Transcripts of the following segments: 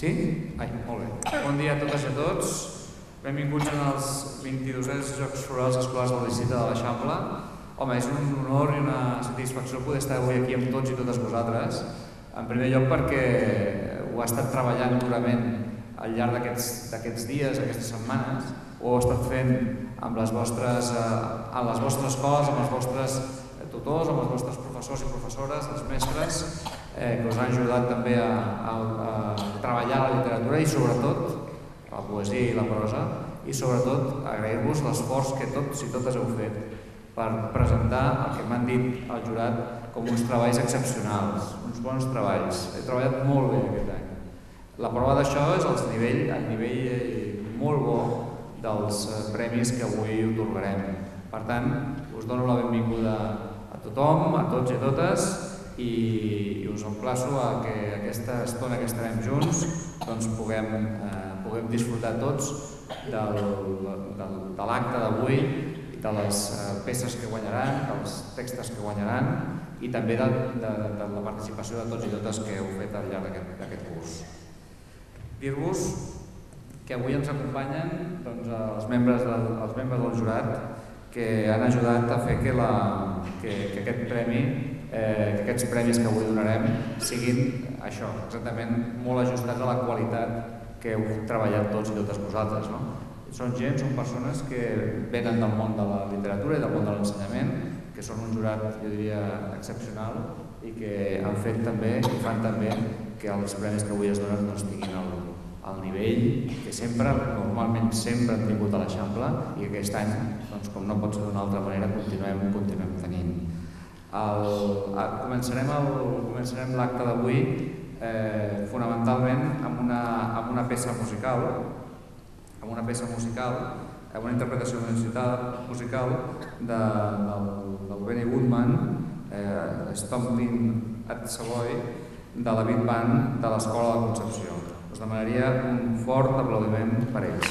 Sí? Ai, molt bé. Bon dia a totes i a tots. Benvinguts als 22è Jocs Florals Escolars del Districte de l'Eixample. Home, és un honor i una satisfacció poder estar avui aquí amb tots i totes vosaltres. En primer lloc perquè ho ha estat treballant durament al llarg d'aquests dies, aquestes setmanes. Ho heu estat fent amb les vostres escoles, amb els vostres tutors, amb els vostres professors i professores, els mestres, que us han ajudat també a treballar la literatura i sobretot la poesia i la prosa, i sobretot agrair-vos l'esforç que tots i totes heu fet per presentar el que m'han dit al jurat com uns treballs excepcionals, uns bons treballs. He treballat molt bé aquest any. La prova d'això és el nivell molt bo dels premis que avui otorgarem. Per tant, us dono la benvinguda a tothom, a tots i a totes, i us emplaço a que aquesta estona que estarem junts puguem disfrutar tots de l'acte d'avui, de les peces que guanyaran, dels textos que guanyaran i també de la participació de tots i totes que heu fet al llarg d'aquest curs. Dir-vos que avui ens acompanyen els membres del jurat que han ajudat a fer que aquests premis que avui donarem siguin això, exactament molt ajustats a la qualitat que heu treballat tots i totes vosaltres. Són persones que venen del món de la literatura i del món de l'ensenyament, que són un jurat, jo diria, excepcional i que han fet també i fan també que els premis que avui es donen tinguin el nivell que normalment sempre han tingut a l'Eixample i que aquest any, com no pot ser d'una altra manera, continuem tenint. Començarem l'acte d'avui fonamentalment amb una peça musical, amb una interpretació musical del Benny Goodman, Stomping at Savoy, de la Big Band de l'Escola de Concepció. Us demanaria un fort aplaudiment per ells.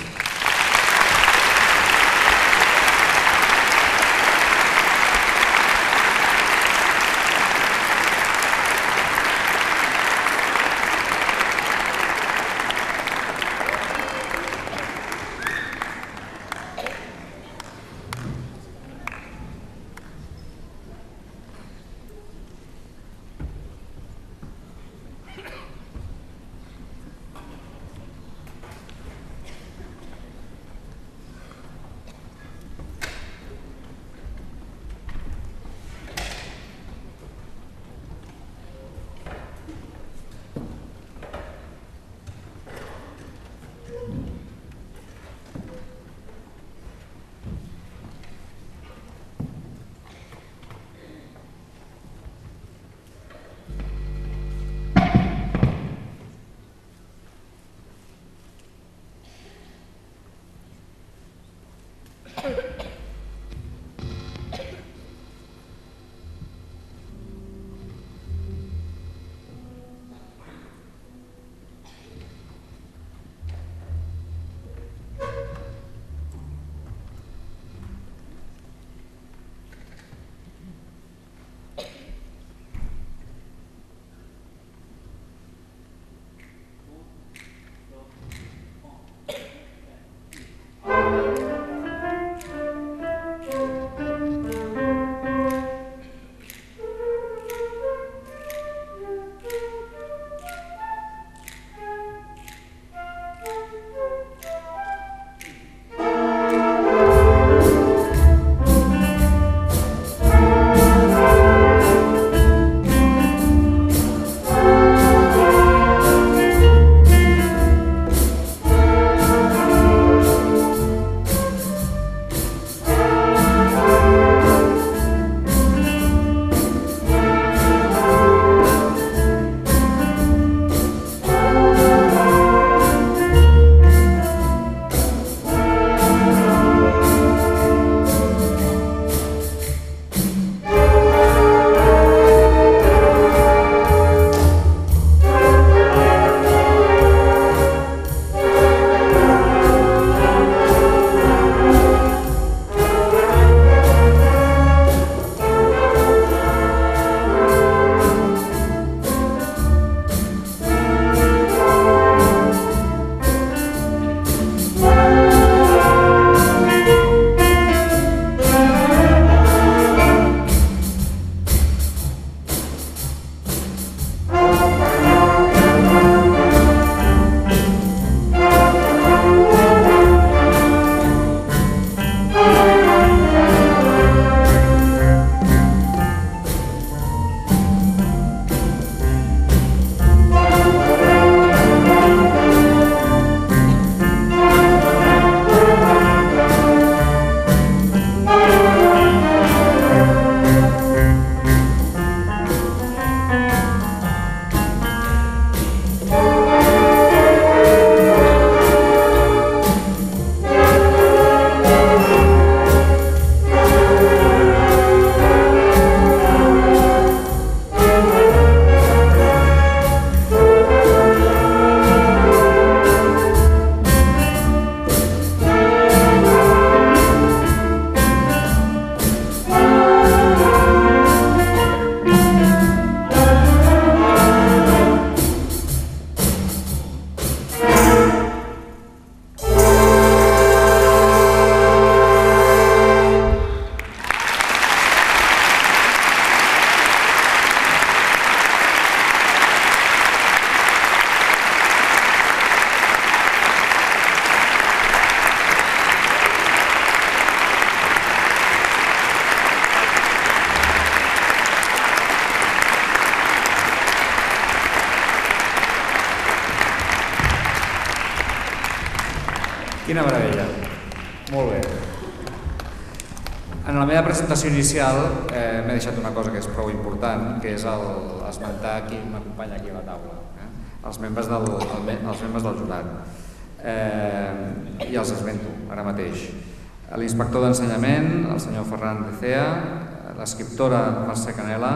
Quina meravella. Molt bé. En la meva presentació inicial m'he deixat una cosa que és prou important, que és esmentar qui m'acompanya aquí a la taula, els membres del jurat. I els esmento ara mateix. L'inspector d'ensenyament, el senyor Ferran Lecea, l'escriptora Mercè Canela,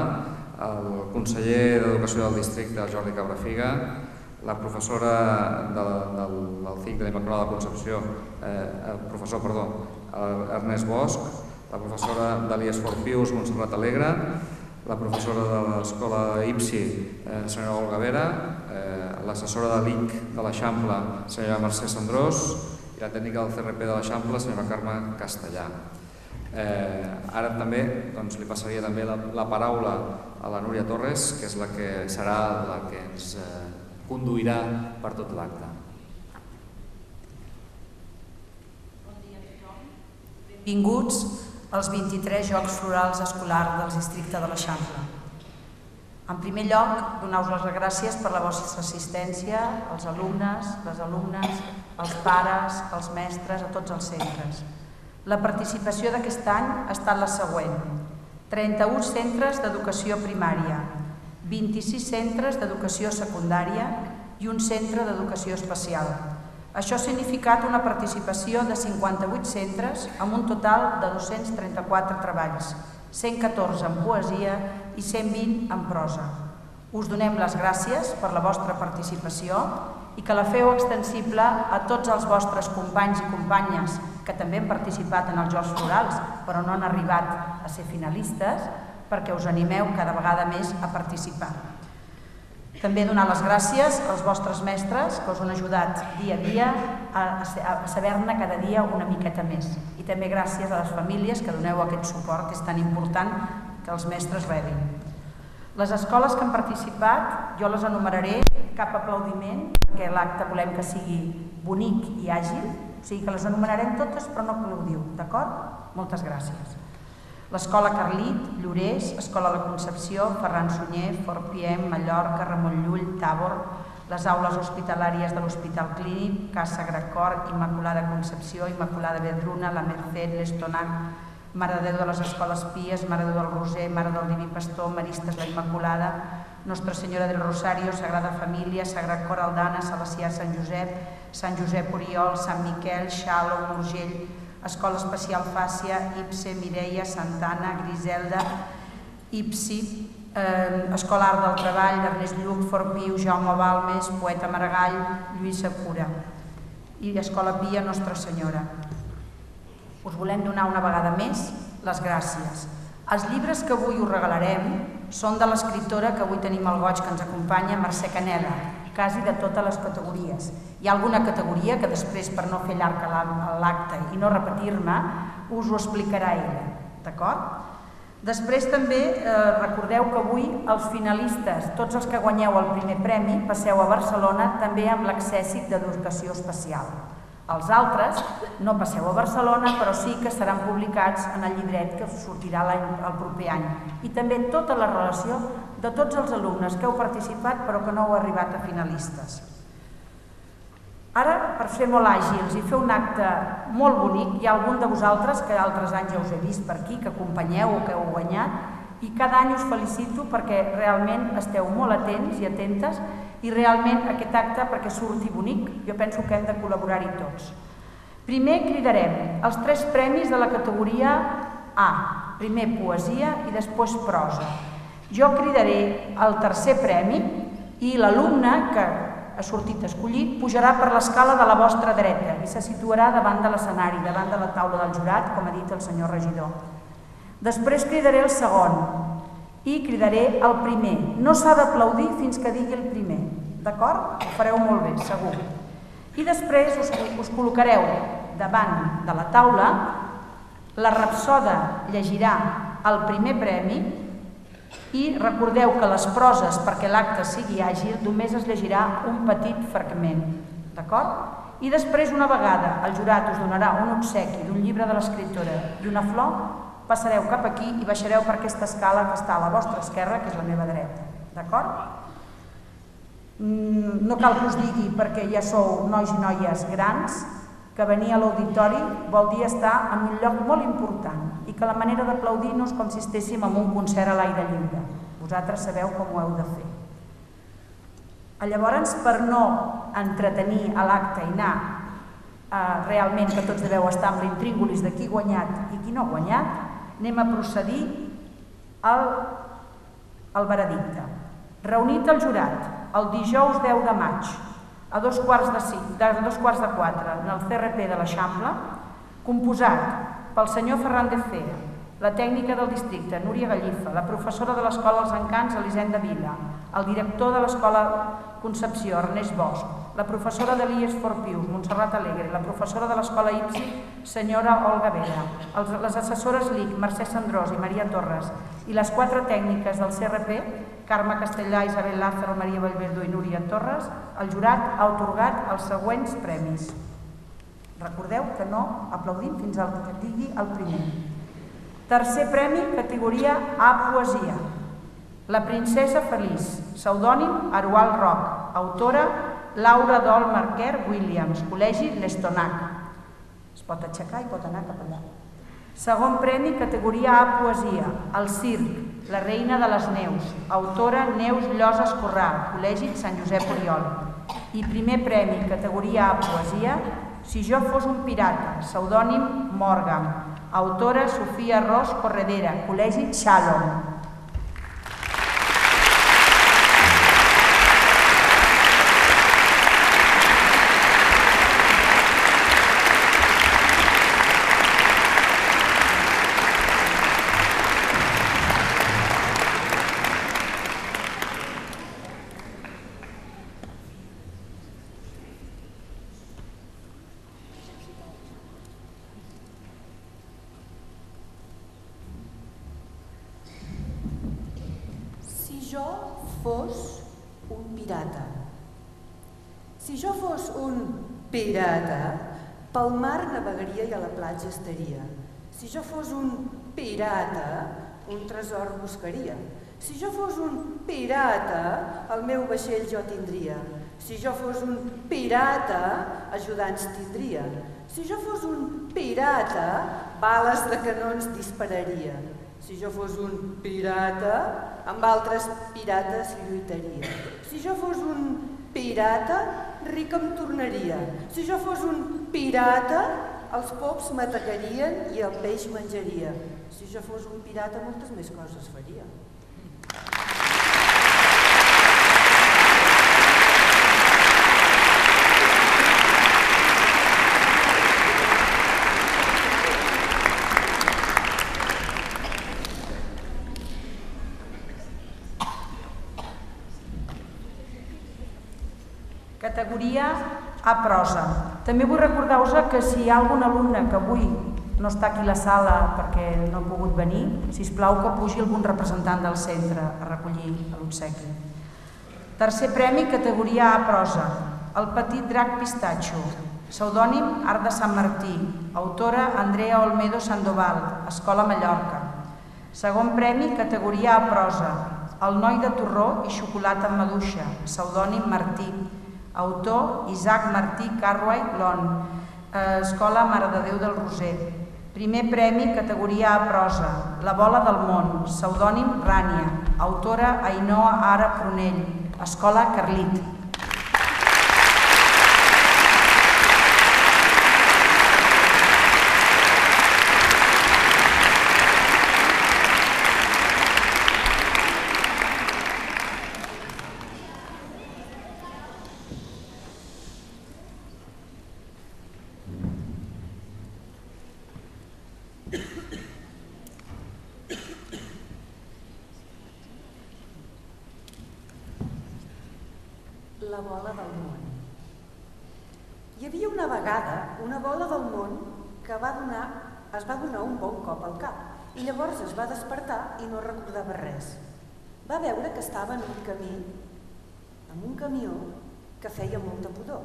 el conseller d'Educació del districte, Jordi Cabrafiga, la professora del CIC de l'Immaculada Concepció, Ernest Bosch, la professora d'Elies Fort Pius, Montserrat Alegre, la professora de l'escola IPSI, senyora Olga Vera, l'assessora de l'IC de l'Eixample, senyora Mercè Sandrós, i la tècnica del CRP de l'Eixample, senyora Carme Castellà. Ara també li passaria també la paraula a la Núria Torres, que és la que serà la que ens conduirà per tot l'acte. Bon dia a tothom. Benvinguts als 23 Jocs Florals Escolars del districte de l'Eixample. En primer lloc, donar-vos les gràcies per la vostra assistència, als alumnes, les alumnes, als pares, als mestres, a tots els centres. La participació d'aquest any ha estat la següent: 31 centres d'educació primària, 26 centres d'educació secundària i un centre d'educació especial. Això ha significat una participació de 58 centres amb un total de 234 treballs, 114 en poesia i 120 en prosa. Us donem les gràcies per la vostra participació i que la feu extensible a tots els vostres companys i companyes que també han participat en els Jocs Florals però no han arribat a ser finalistes, perquè us animeu cada vegada més a participar. També donar les gràcies als vostres mestres que us han ajudat dia a dia a saber-ne cada dia una miqueta més. I també gràcies a les famílies que doneu aquest suport que és tan important que els mestres rebin. Les escoles que han participat, jo les enumeraré, cap aplaudiment, perquè l'acte volem que sigui bonic i àgil, o sigui que les enumerarem totes però no aplaudiu, d'acord? Moltes gràcies. L'Escola Carlit, Llorers, Escola La Concepció, Ferran Sunyer, Fort Piem, Mallorca, Ramon Llull, Tàbor, les aules hospitalàries de l'Hospital Clínic, Casa Gracor, Immaculada Concepció, Immaculada Vedruna, La Merced, l'Estonac, Mare de Déu de les Escoles Pies, Mare de Déu del Roser, Mare del Diví Pastor, Maristes la Immaculada, Nostra Senyora del Rosario, Sagrada Família, Sagrat Cor Aldana, Salesià Sant Josep Oriol, Sant Miquel, Xàlom, Urgell, Escola Especial Fàcia, IPSE, Mireia, Santana, Griselda, IPSI, Escola Art del Treball, Ernest Lluc, Fort Piu, Jaume Balmes, Poeta Maragall, Lluïsa Cura i Escola Pia Nostra Senyora. Us volem donar una vegada més les gràcies. Els llibres que avui us regalarem són de l'escriptora que avui tenim al goig que ens acompanya, Mercè Canela, quasi de totes les categories. Hi ha alguna categoria que després, per no fer llarg l'acte i no repetir-me, us ho explicarà ella, d'acord? Després també recordeu que avui els finalistes, tots els que guanyeu el primer premi, passeu a Barcelona també amb l'accèssit d'educació especial. Els altres no passeu a Barcelona, però sí que seran publicats en el llibret que sortirà el proper any. I també tota la relació de tots els alumnes que heu participat però que no heu arribat a finalistes. Ara, per ser molt àgils i fer un acte molt bonic, hi ha algun de vosaltres que altres anys ja us he vist per aquí, que acompanyeu o que heu guanyat, i cada any us felicito perquè realment esteu molt atents i atentes i realment aquest acte, perquè surti bonic, jo penso que hem de col·laborar-hi tots. Primer cridarem els 3 premis de la categoria A, primer poesia i després prosa. Jo cridaré el tercer premi i l'alumne que ha sortit escollit pujarà per l'escala de la vostra dreta i se situarà davant de l'escenari, davant de la taula del jurat, com ha dit el senyor regidor. Després cridaré el segon i cridaré el primer. No s'ha d'aplaudir fins que digui el primer, d'acord? Ho fareu molt bé, segur. I després us col·locareu davant de la taula, la rapsoda llegirà el primer premi i recordeu que les proses, perquè l'acte sigui àgil, només es llegirà un petit fragment, d'acord? I després, una vegada el jurat us donarà un obsequi d'un llibre de l'escriptora i una flor, passareu cap aquí i baixareu per aquesta escala que està a la vostra esquerra, que és la meva dreta, d'acord? No cal que us digui perquè ja sou nois i noies grans que venir a l'auditori vol dir estar en un lloc molt important i que la manera d'aplaudir no és com si estéssim en un concert a l'aire lliure. Vosaltres sabeu com ho heu de fer. Llavors, per no entretenir a l'acte i anar realment, que tots deveu estar amb l'intríngulis de qui ha guanyat i qui no ha guanyat, anem a procedir al veredicte. Reunit el jurat el dijous 10 de maig a 3:45 en el CRP de l'Eixample, composat pel senyor Fernández Cea, la tècnica del districte, Núria Gallifa, la professora de l'Escola Els Encants, Elisenda Vila, el director de l'Escola Concepció, Ernest Bosch, la professora de l'IES Fort Pius, Montserrat Alegre, la professora de l'Escola IPSI, senyora Olga Vera, les assessores LIC, Mercè Sandrós i Maria Torres, i les 4 tècniques del CRP, Carme Castellà, Isabel Lázaro, Maria Vallverdo i Núria Torres, el jurat ha atorgat els següents premis. Recordeu que no aplaudim fins al que digui el primer. Tercer premi, categoria A, Poesia. La princesa feliç, pseudònim Arual Roc, autora Laura Dol Marquer Williams, Col·legi L'Estonac. Es pot aixecar i pot anar cap allà. Segon premi, categoria A, Poesia, El circ, La reina de les neus, autora Neus Llosa Escorrà, Col·legi Sant Josep Oriol. I primer premi, categoria A, Poesia, Si jo fos un pirata, pseudònim Morgan, autora Sofia Ros Corredera, Col·legi Shalom. Si jo fos un pirata, pel mar navegaria i a la platja estaria. Si jo fos un pirata, un tresor buscaria. Si jo fos un pirata, el meu vaixell jo tindria. Si jo fos un pirata, ajudants tindria. Si jo fos un pirata, bales de canons dispararia. Si jo fos un pirata, amb altres pirates lluitaria. Si jo fos un pirata, ric em tornaria. Si jo fos un pirata, els pops m'atacarien i el peix menjaria. Si jo fos un pirata, moltes més coses faria. Categoria A, prosa. També vull recordar-vos que si hi ha algun alumne que avui no està aquí a la sala perquè no ha pogut venir, sisplau que pugi algun representant del centre a recollir l'obsequi. Tercer premi, categoria A, prosa. El petit drac pistatxo, pseudònim Art de Sant Martí, autora Andrea Olmedo Sandoval, Escola Mallorca. Segon premi, categoria A, prosa. El noi de torró i xocolata amb maduixa, pseudònim Martí, autor Isaac Martí Carruay Lon, Escola Mare de Déu del Roser. Primer premi, categoria A, prosa. La bola del món, pseudònim Rània, autora Ainhoa Ara Prunell, Escola Carlit. La bola del món. Hi havia una vegada una bola del món que es va donar un bon cop al cap i llavors es va despertar i no recordava res. Va veure que estava en un camió que feia molta pudor.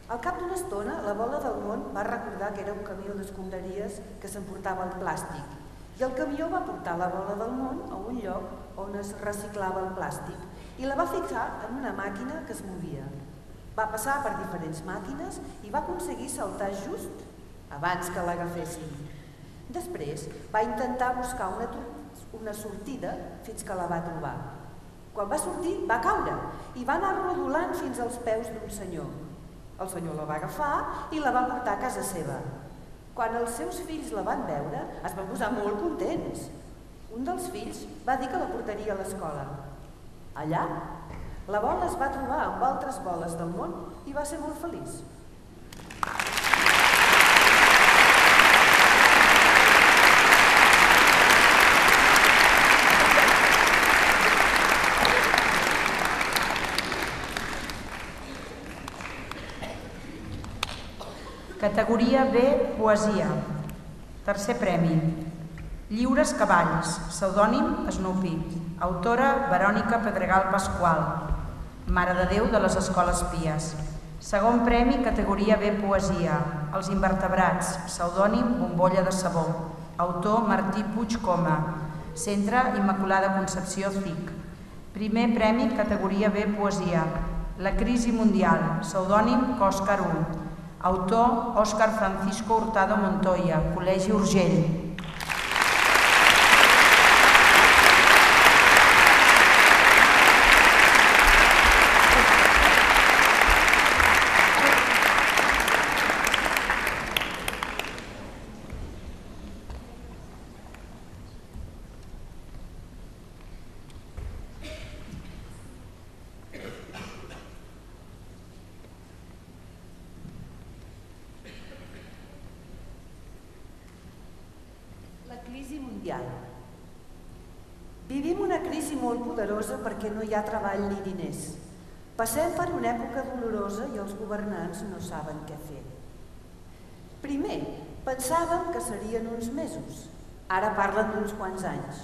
Al cap d'una estona, la bola del món va recordar que era un camió d'escombraries que s'emportava el plàstic i el camió va portar la bola del món a un lloc on es reciclava el plàstic i la va fixar en una màquina que es movia. Va passar per diferents màquines i va aconseguir saltar just abans que l'agafessin. Després va intentar buscar una sortida fins que la va trobar. Quan va sortir va caure i va anar rodolant fins als peus d'un senyor. El senyor la va agafar i la va portar a casa seva. Quan els seus fills la van veure, es van posar molt contents. Un dels fills va dir que la portaria a l'escola. Allà, la bola es va trobar amb altres boles del món i va ser molt feliç. Categoria B, poesia. Tercer premi. Lliures cavalls, pseudònim Snoopy. Autora Verònica Pedregal Pasqual, Mare de Déu de les Escoles Pies. Segon premi, categoria B, poesia. Els invertebrats, pseudònim Bombolla de Sabó. Autor Martí Puig Coma. Centre Immaculada Concepció CIC. Primer premi, categoria B, poesia. La crisi mundial, pseudònim Òscar I. Autor Òscar Francisco Hurtado Montoya, Col·legi Urgell. Vivim una crisi molt poderosa perquè no hi ha treball ni diners. Passem per una època dolorosa i els governants no saben què fer. Primer, pensàvem que serien uns mesos. Ara parlen d'uns quants anys.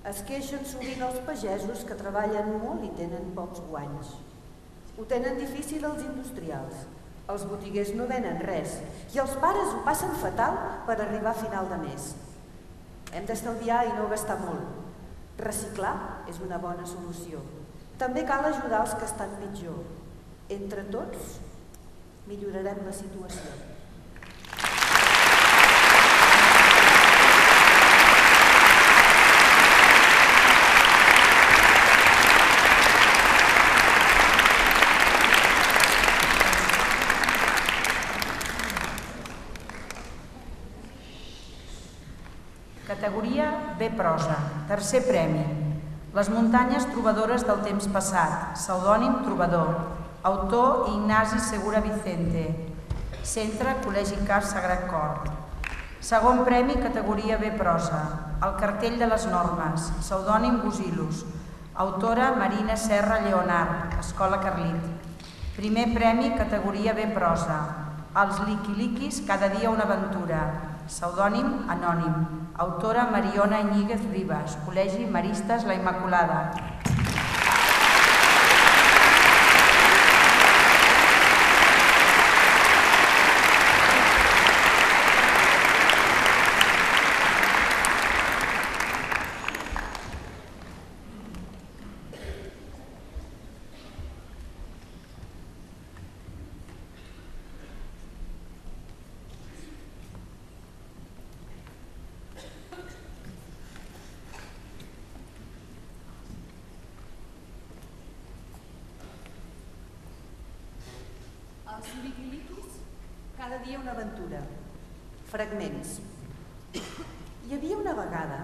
Es queixen sovint els pagesos que treballen molt i tenen pocs guanys. Ho tenen difícil els industrials. Els botiguers no venen res i els pares ho passen fatal per arribar a final de mes. Hem d'estalviar i no gastar molt. Reciclar és una bona solució. També cal ajudar els que estan pitjor. Entre tots, millorarem la situació. Categoria B, prosa. Tercer premi. Les muntanyes trobadores del temps passat. Pseudònim Trobador. Autor Ignasi Segura Vicente. Centre Col·legi CAR Sagrat Cor. Segon premi, categoria B, prosa. El cartell de les normes. Pseudònim Busilus. Autora Marina Serra Lleonard. Escola Carlit. Primer premi, categoria B, prosa. Els liquiliquis, cada dia una aventura. Pseudònim Anònim. Autora Mariona Iñiguez Ribas, Col·legi Maristes La Immaculada. Els liquiliquis, cada dia una aventura. Fragments. Hi havia una vegada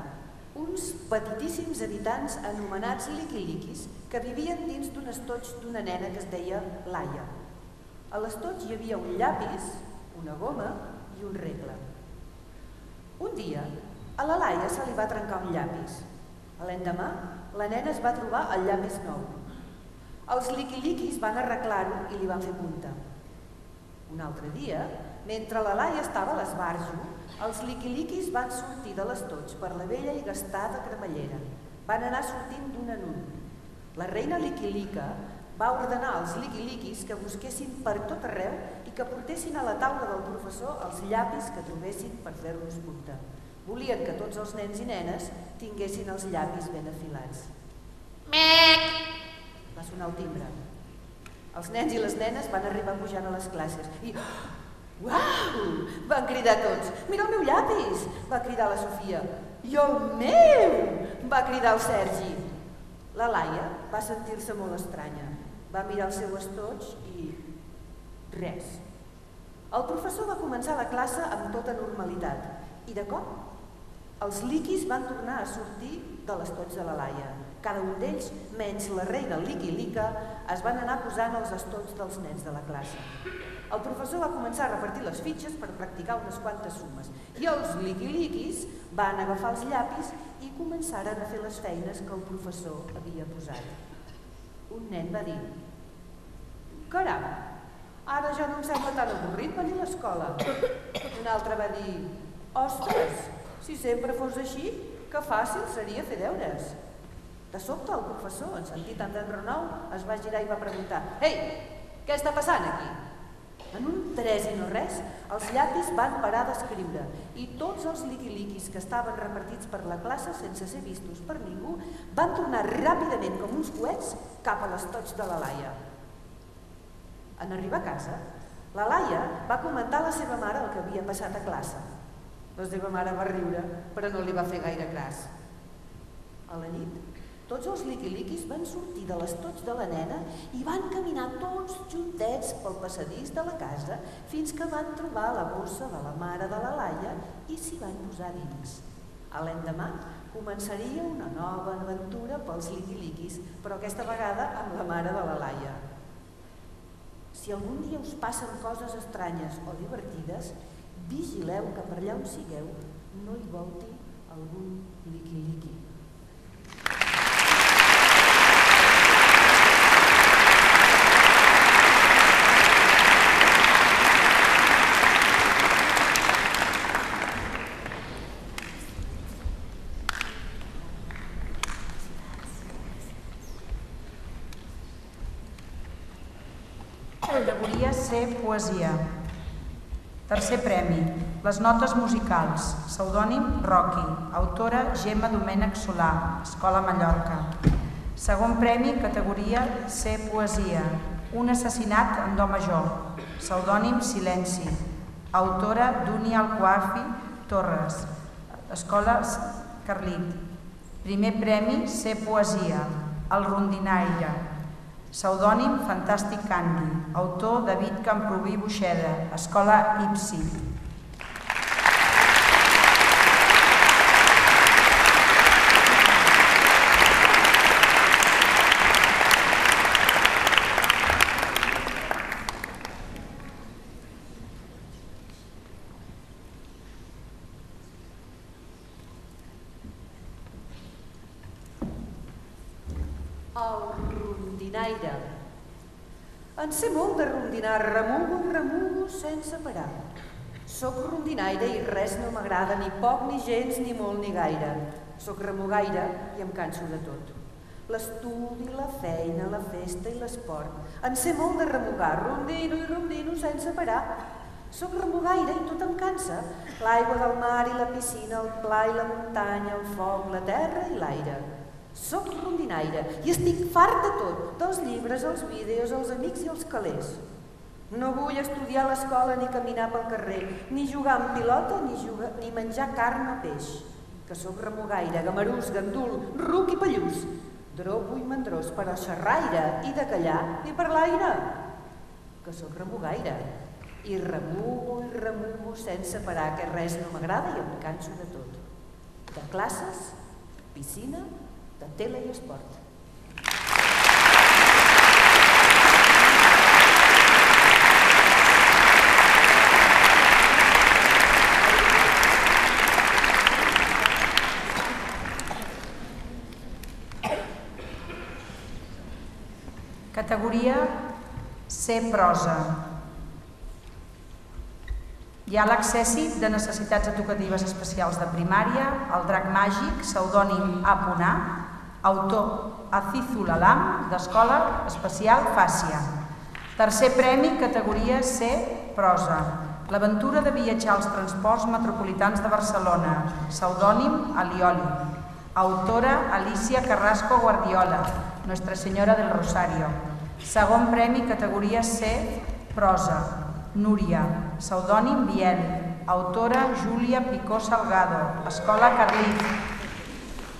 uns petitíssims habitants anomenats liquiliquis que vivien dins d'un estoig d'una nena que es deia Laia. A l'estoig hi havia un llapis, una goma i un regle. Un dia, a la Laia se li va trencar un llapis. L'endemà, la nena es va trobar el llapis nou. Els liquiliquis van arreglar-ho i li van fer punta. Un altre dia, mentre la Laia estava a l'esbarjo, els liquiliquis van sortir de l'estoig per la vella i gastada cremallera. Van anar sortint d'un en un. La reina liquilica va ordenar als liquiliquis que busquessin per tot arreu i que portessin a la taula del professor els llapis que trobessin per fer-los punta. Volien que tots els nens i nenes tinguessin els llapis ben afilats. Va sonar el timbre. Els nens i les nenes van arribar pujant a les classes i... Uau! Van cridar tots. Mira el meu llapis! Va cridar la Sofia. I el meu! Va cridar el Sergi. La Laia va sentir-se molt estranya. Va mirar el seu estoig i... res. El professor va començar la classe amb tota normalitat i de cop els liquis van tornar a sortir de l'estoig de la Laia. Cada un d'ells, menys la reina liqui-lica, es van anar posant als estots dels nens de la classe. El professor va començar a repartir les fitxes per practicar unes quantes sumes i els liqui-liquis van agafar els llapis i començaren a fer les feines que el professor havia posat. Un nen va dir: caram, ara ja no em sembla tan avorrit venir a l'escola. Un altre va dir: ostres, si sempre fos així, que fàcil seria fer deures. De sobte el professor, en sentir tant d'enrenou, es va girar i va preguntar: ei, què està passant aquí? En un tres i no res, els llapis van parar d'escriure i tots els liqui-liquis que estaven repartits per la classe sense ser vistos per ningú van tornar ràpidament com uns coets cap a l'estoig de la Laia. En arribar a casa, la Laia va comentar a la seva mare el que havia passat a classe. La seva mare va riure, però no li va fer gaire cas. A la nit, tots els liqui-liquis van sortir de l'estoig de la nena i van caminar tots juntets pel passadís de la casa fins que van trobar la bossa de la mare de la Laia i s'hi van posar dins. A l'endemà començaria una nova aventura pels liqui-liquis, però aquesta vegada amb la mare de la Laia. Si algun dia us passen coses estranyes o divertides, vigileu que per allà on sigueu no hi volti algun liqui-liqui. Categoria C, poesia. Tercer premi, les notes musicals. Pseudònim Roqui, autora Gemma Domènech Solà, Escola Mallorca. Segon premi, categoria C, poesia. Un assassinat en do major. Pseudònim Silenci, autora Dúnia Alquafi Torres, Escola Carlit. Primer premi C, poesia. El rondinaire. Pseudònim Fantàstic Candy, autor David Camprubí Buixeda, Escola Ipsi. En sé molt de rondinar, remugo i remugo sense parar. Soc rondinaire i res no m'agrada, ni poc, ni gens, ni molt, ni gaire. Soc remugaire i em canso de tot. L'estudi, la feina, la festa i l'esport. En sé molt de remugar, rondino i rondino sense parar. Soc remugaire i tot em cansa. L'aigua del mar i la piscina, el pla i la muntanya, el foc, la terra i l'aire. Soc rondinaire i estic fart de tot, dels llibres, els vídeos, els amics i els calés. No vull estudiar a l'escola ni caminar pel carrer, ni jugar amb pilota ni menjar carn o peix. Que soc remugaire, gamarús, gandul, ruc i pallús. Dropo i mandrós, però xerraire i de callar i per l'aire. Que soc remugaire i remugo sense parar, que res no m'agrada i em canso de tot. De classes, piscina, de tele i esport. Categoria C, prosa. Hi ha l'excèssit de necessitats educatives especials de primària, el drac màgic, pseudònim A.A, autor Azizul Alam, d'Escola Especial Fàcia. Tercer premi, categoria C, prosa. L'aventura de viatjar als transports metropolitans de Barcelona, pseudònim Alioli. Autora Alicia Carrasco Guardiola, Nuestra Señora del Rosario. Segon premi, categoria C, prosa. Núria, pseudònim Biel, autora Júlia Picó Salgado, Escola Carlit.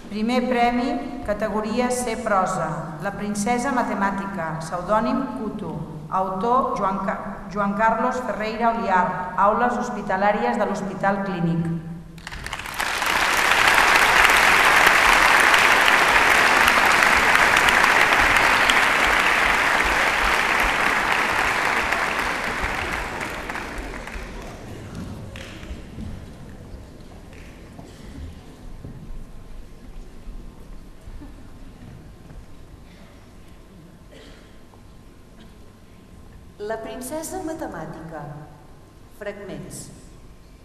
Primer premi, categoria C, prosa. La princesa matemàtica, pseudònim Cuto, autor Joan Carlos Ferreira Oliar, aules hospitalàries de l'Hospital Clínic. La princesa matemàtica. Fragments.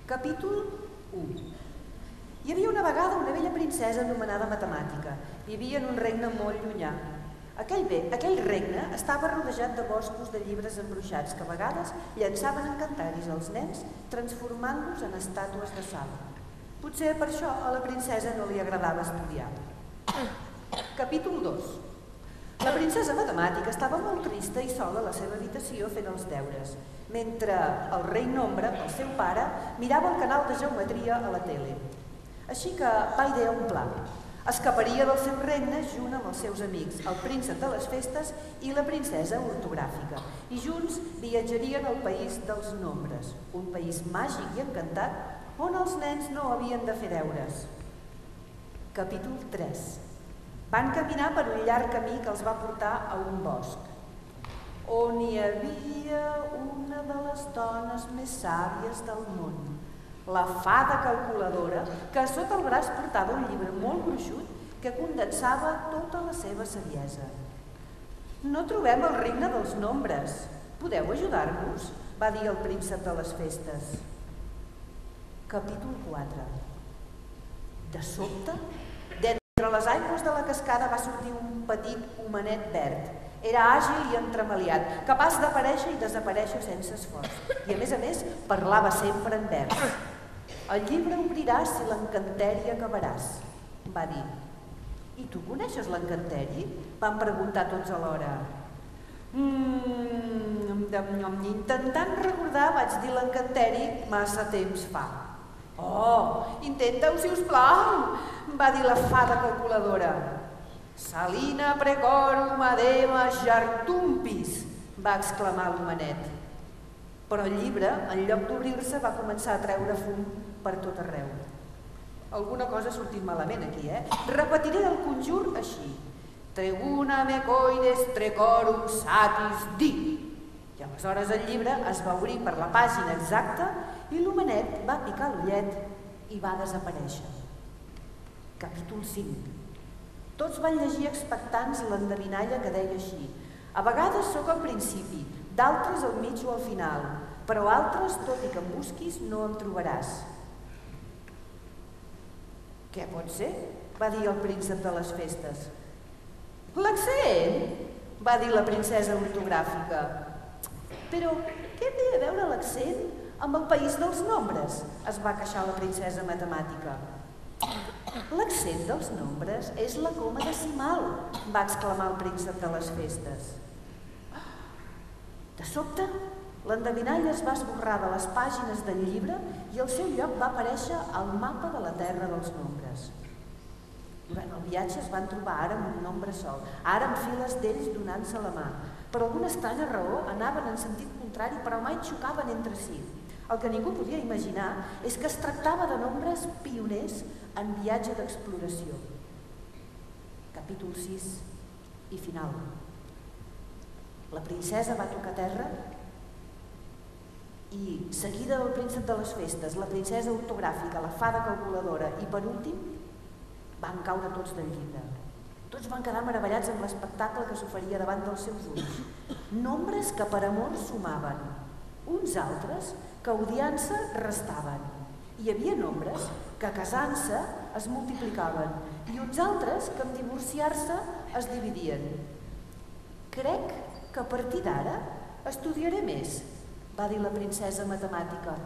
Capítol 1. Hi havia una vegada una vella princesa anomenada Matemàtica. Vivia en un regne molt llunyà. Aquell regne estava rodejat de boscos de llibres embruixats que a vegades llançaven encantaris als nens transformant-los en estàtues de sal. Potser per això a la princesa no li agradava estudiar. Capítol 2. La princesa matemàtica estava molt trista i sola a la seva habitació fent els deures, mentre el rei Nombre, el seu pare, mirava el canal de geometria a la tele. Així que va idear un pla. Escaparia del seu regne junt amb els seus amics, el príncep de les festes i la princesa ortogràfica, i junts viatjarien al país dels nombres, un país màgic i encantat on els nens no havien de fer deures. Capítol 3. Van caminar per un llarg camí que els va portar a un bosc, on hi havia una de les dones més sàvies del món, la fada calculadora, que sota el braç portava un llibre molt gruixut que condensava tota la seva saviesa. No trobem el regne dels nombres. Podeu ajudar-nos? Va dir el príncep de les festes. Capítol 4. De sobte, entre les aigües de la cascada va sortir un petit homenet verd. Era àgil i entremaliat, capaç d'aparèixer i desaparèixer sense esforç. I a més, parlava sempre en vers. El llibre obriràs si l'encanteri acabaràs, va dir. I tu coneixes l'encanteri? Van preguntar tots alhora. Intentant recordar, vaig dir l'encanteri massa temps fa. Oh, intenta-ho, si us plau, va dir la fada calculadora. Salina precorum adema jartumpis, va exclamar l'homenet. Però el llibre, en lloc d'obrir-se, va començar a treure fum per tot arreu. Alguna cosa ha sortit malament aquí, Repetiré el conjur així. Treguna mecoides trecorum satis di. I aleshores el llibre es va obrir per la pàgina exacta i l'homenet va picar l'ullet i va desaparèixer. Capítol 5. Tots van llegir expectants l'endevinalla que deia així. A vegades sóc al principi, d'altres al mig o al final, però altres, tot i que em busquis, no em trobaràs. Què pot ser? Va dir el príncep de les festes. L'accent? Va dir la princesa ortogràfica. Però què té a veure l'accent amb el país dels nombres? Es va queixar la princesa matemàtica. L'accent dels nombres és la coma decimal, va exclamar el príncep de les festes. De sobte, l'endevinalla es va esborrar de les pàgines del llibre i al seu lloc va aparèixer el mapa de la terra dels nombres. Durant el viatge es van trobar ara amb un nombre sol, ara amb files d'ells donant-se la mà. Per alguna estranya raó anaven en sentit contrari, però mai xocaven entre si. El que ningú podia imaginar és que es tractava de nombres pioners en viatge d'exploració. Capítol 6 i final. La princesa va tocar terra i, seguida del príncep de les festes, la princesa ortogràfica, la fada calculadora i, per últim, van caure tots del llibre. Tots van quedar meravellats amb l'espectacle que s'oferia davant dels seus ulls. Nombres que per amor sumaven, uns altres que odiant-se restaven. Hi havia nombres que casant-se es multiplicaven i uns altres que en divorciar-se es dividien. Crec que a partir d'ara estudiaré més, va dir la princesa matemàtica.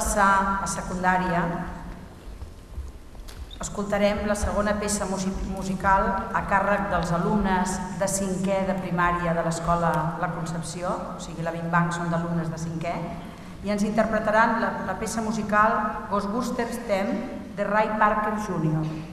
passar a secundària, escoltarem la segona peça musical a càrrec dels alumnes de 5è de primària de l'Escola La Concepció, o sigui, la Big Bang són d'alumnes de 5è, i ens interpretaran la peça musical Ghostbusters Theme de Ray Parker Jr.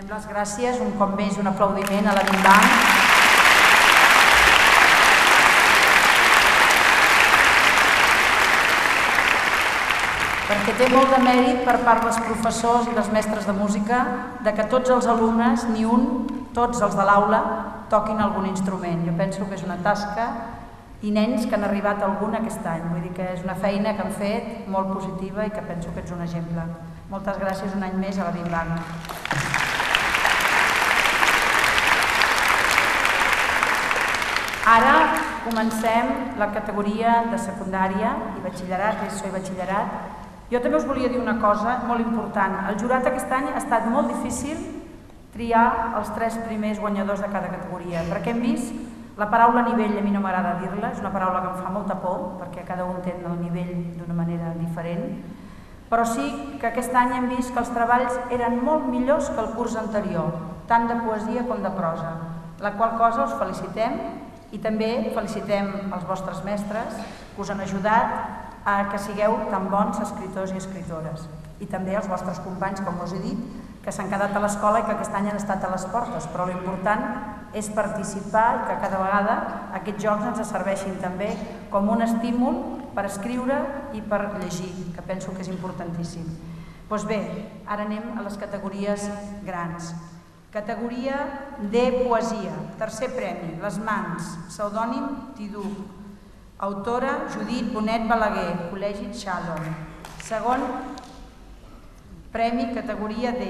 Donem les gràcies un cop més, un aplaudiment a la Bim Bam. Perquè té molt de mèrit per part dels professors i dels mestres de música de que tots els alumnes, ni un, tots els de l'aula, toquin algun instrument. Jo penso que és una tasca i nens que han arribat a algun aquest any. Vull dir que és una feina que han fet molt positiva i que penso que ets un exemple. Moltes gràcies un any més a la Bim Bam. Ara comencem la categoria de secundària i batxillerat, ESO i batxillerat. Jo també us volia dir una cosa molt important. El jurat aquest any ha estat molt difícil triar els 3 primers guanyadors de cada categoria, perquè hem vist la paraula nivell, a mi no m'agrada dir-la, és una paraula que em fa molta por, perquè cada un entén el nivell d'una manera diferent, però sí que aquest any hem vist que els treballs eren molt millors que el curs anterior, tant de poesia com de prosa, la qual cosa us felicitem i també felicitem els vostres mestres que us han ajudat a que sigueu tan bons escriptors i escriptores, i també els vostres companys, com us he dit, que s'han quedat a l'escola i que aquest any han estat a les portes, però l'important és participar i que cada vegada aquests jocs ens serveixin també com un estímul per escriure i per llegir, que penso que és importantíssim. Doncs bé, ara anem a les categories grans. Categoria de poesia, tercer premi, Les mans, pseudònim Tiduc, autora Judit Bonet Balaguer, Col·legi Shalom. Segon premi, categoria D,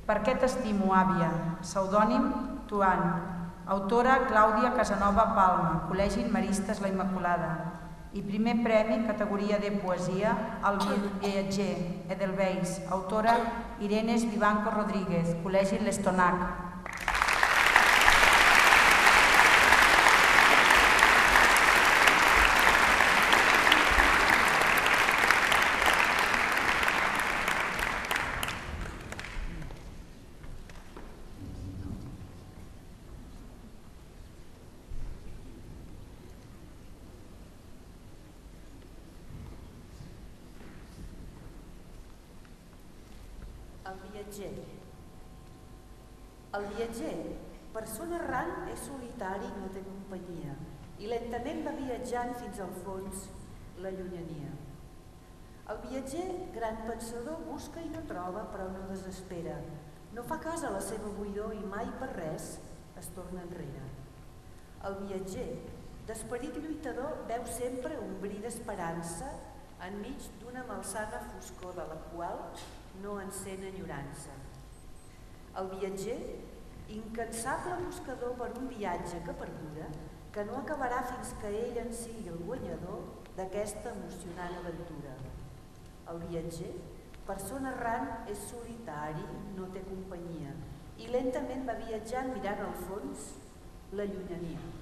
Per què t'estimo, àvia, pseudònim Tuan, autora Clàudia Casanova Palma, Col·legi Maristes la Immaculada. I primer premi, categoria de poesia, El viatger, Edelweiss, autora Irenes Vivanco Rodríguez, Col·legi l'Estonac. El viatger, persona errant, és solitari i no té companyia, i lentament va viatjant fins al fons la llunyania. El viatger, gran pensador, busca i no troba, però no desespera. No fa cas a la seva buidor i mai per res es torna enrere. El viatger, d'esperit lluitador, veu sempre un bri d'esperança enmig d'una malsana foscor de la qual no encén enyorança. El viatger, incansable buscador per un viatge que perdura, que no acabarà fins que ell en sigui el guanyador d'aquesta emocionant aventura. El viatger, persona errant, és solitari, no té companyia, i lentament va viatjant mirant al fons la llunyania.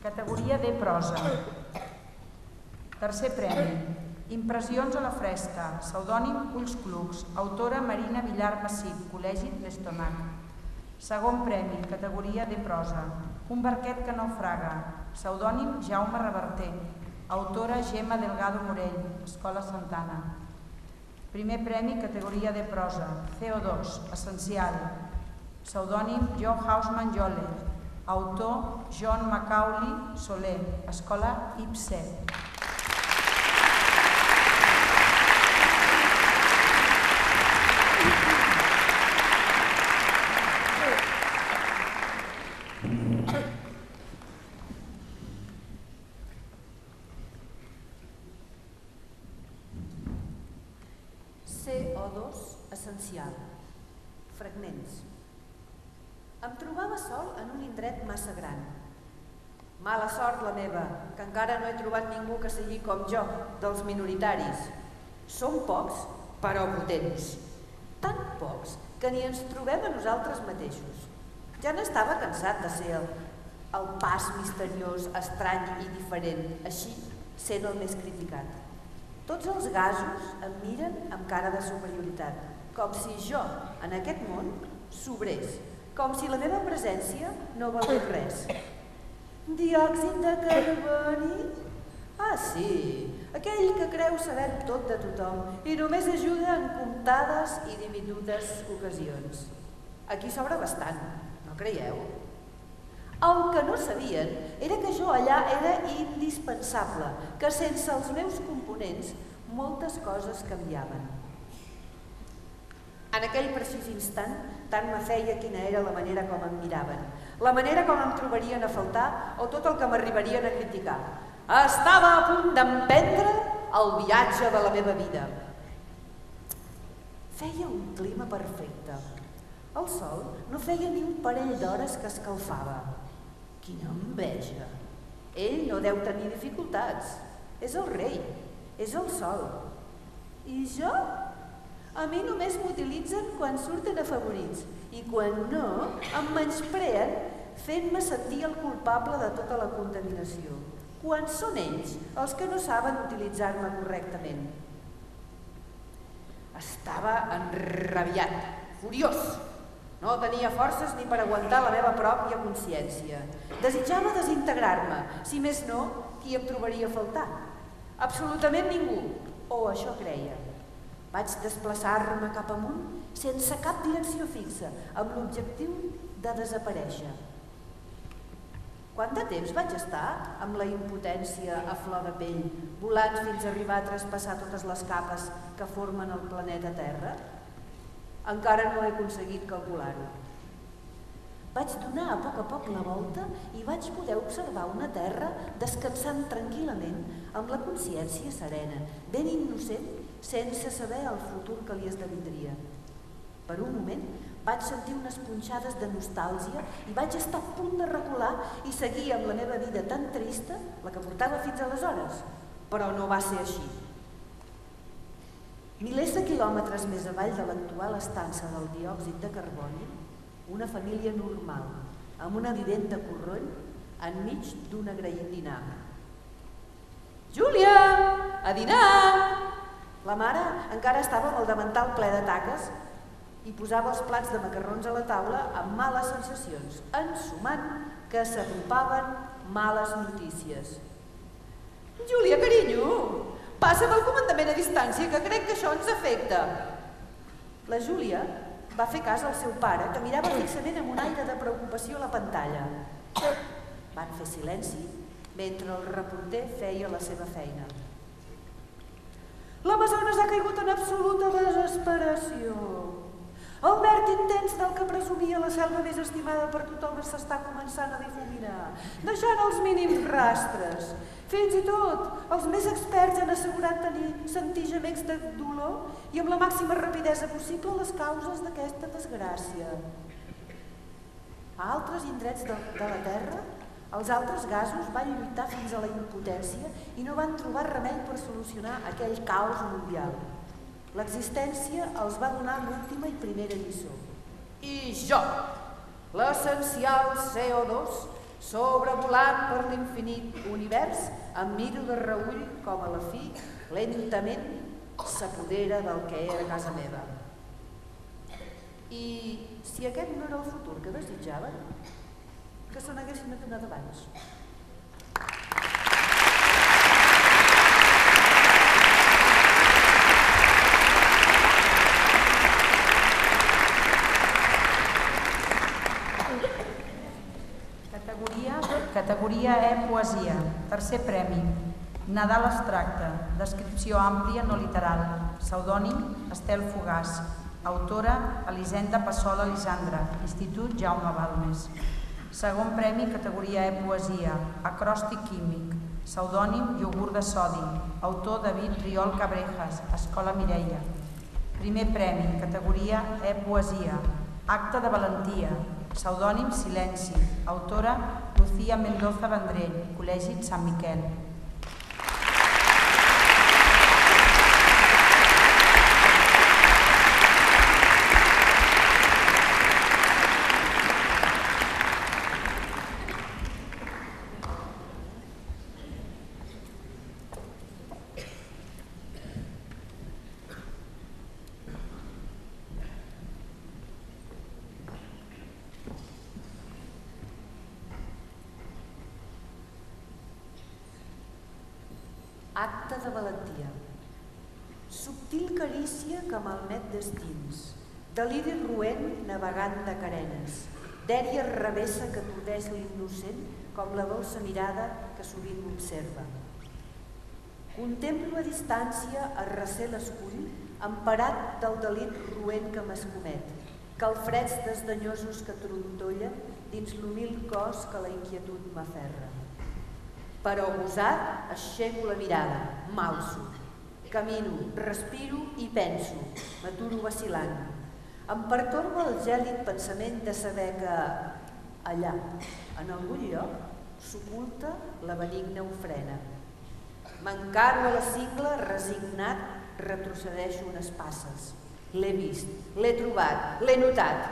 Categoria de prosa. Tercer premi, Impressions a la fresca, pseudònim Ulls Clucs, autora Marina Villar Massip, Col·legi l'Estonac. Segon premi, categoria de prosa, Un barquet que naufraga, pseudònim Jaume Reverter, autora Gemma Delgado Morell, Escola Santana. Primer premi, categoria de prosa, CO2, Essencial, pseudònim Jo Hausman Jolle, autor John Macaulay Soler, Escola IPSE. CO2 essencial. Fragments. Em trobava sol en un indret massa gran. Mala sort la meva, que encara no he trobat ningú que sigui com jo, dels minoritaris. Som pocs, però potents. Tan pocs que ni ens trobem a nosaltres mateixos. Ja n'estava cansat de ser el pas misteriós, estrany i diferent, així sent el més criticat. Tots els gasos em miren amb cara de superioritat, com si jo, en aquest món, sobrés, com si la meva presència no valgués res. Diòxid de carboni? Ah, sí, aquell que creu saber tot de tothom i només ajuda en comptades i diminudes ocasions. Aquí sobra bastant, no creieu? El que no sabien era que jo allà era indispensable, que sense els meus components moltes coses canviaven. En aquell precís instant, tant me feia quina era la manera com em miraven, la manera com em trobarien a faltar o tot el que m'arribarien a criticar. Estava a punt d'emprendre el viatge de la meva vida. Feia un clima perfecte. El sol no feia ni un parell d'hores que escalfava. Quina enveja! Ell no deu tenir dificultats. És el rei, és el sol. I jo? A mi només m'utilitzen quan surten afavorits i quan no em menyspreen fent-me sentir el culpable de tota la contaminació. Quan són ells els que no saben utilitzar-me correctament. Estava enrabiat, furiós. No tenia forces ni per aguantar la meva pròpia consciència. Desitjava desintegrar-me, si més no, qui em trobaria a faltar? Absolutament ningú, o això creia. Vaig desplaçar-me cap amunt sense cap direcció fixa, amb l'objectiu de desaparèixer. Quant de temps vaig estar amb la impotència a flor de pell, volant fins a arribar a traspassar totes les capes que formen el planeta Terra? Encara no he aconseguit calcular-ho. Vaig donar a poc la volta i vaig poder observar una terra descansant tranquil·lament amb la consciència serena, ben innocent, sense saber el futur que li esdevindria. Per un moment vaig sentir unes punxades de nostàlgia i vaig estar a punt de recular i seguir amb la meva vida tan trista, la que portava fins aleshores, però no va ser així. Milers de quilòmetres més avall de l'actual estança del diòxid de carboni, una família normal, amb una vivenda corroll, enmig d'un agraït dinar. Júlia, a dinar! La mare encara estava amb el davantal ple de taques i posava els plats de macarrons a la taula amb males sensacions, ensumant que s'apropaven males notícies. Júlia, carinyo! Passa'm el comandament a distància, que crec que això ens afecta. La Júlia va fer cas al seu pare, que mirava fixament amb un aire de preocupació a la pantalla. Van fer silenci mentre el reporter feia la seva feina. L'Amazones ha caigut en absoluta desesperació. El verd intens del que presumia la selva més estimada per tothom s'està començant a difuminar, deixant els mínims rastres. Fins i tot, els més experts han assegurat sentir gemecs de dolor i amb la màxima rapidesa possible les causes d'aquesta desgràcia. A altres indrets de la Terra, els altres gasos van lluitar fins a la impotència i no van trobar remei per solucionar aquell caos mundial. L'existència els va donar l'última i primera lliçó. I jo, l'essencial CO2, sobrevolant per l'infinit univers, em miro de reüll com a la fi, lentament s'apodera del que era casa meva. I si aquest no era el futur que desitjaven, que se n'haguessin adonat abans. Categoria E, poesia. Tercer premi. Nadal abstracte. Descripció àmplia, no literal. Pseudònim, Estel Fogàs. Autora, Elisenda Passola Lisandra. Institut Jaume Balmes. Segon premi, categoria E, poesia. Acròstic químic. Pseudònim, iogurt de sodi. Autor, David Riol Cabrejas. Escola Mireia. Primer premi, categoria E, poesia. Acte de valentia. Pseudònim, Silenci. Autora, Lucía Mendoza Vendrell, Col·legi Sant Miquel. de valentia. Subtil carícia que malmet destins, deliri roent navegant de carenes, dèria revessa que atordeix l'innocent com la dolça mirada que sovint m'observa. Contemplo a distància el recer l'escull, emparat del delit roent que m'escomet, calfreds desdenyosos que trontollen dins l'humil cos que la inquietud m'aferra. Però gosat, aixeco la mirada, m'alço, camino, respiro i penso, m'aturo vacil·lant. Em pertorba el gèlid pensament de saber que allà, en algun lloc, s'oculta la benigna ofrena. M'encaro a la cingla, resignat, retrocedeixo unes passes. L'he vist, l'he trobat, l'he notat.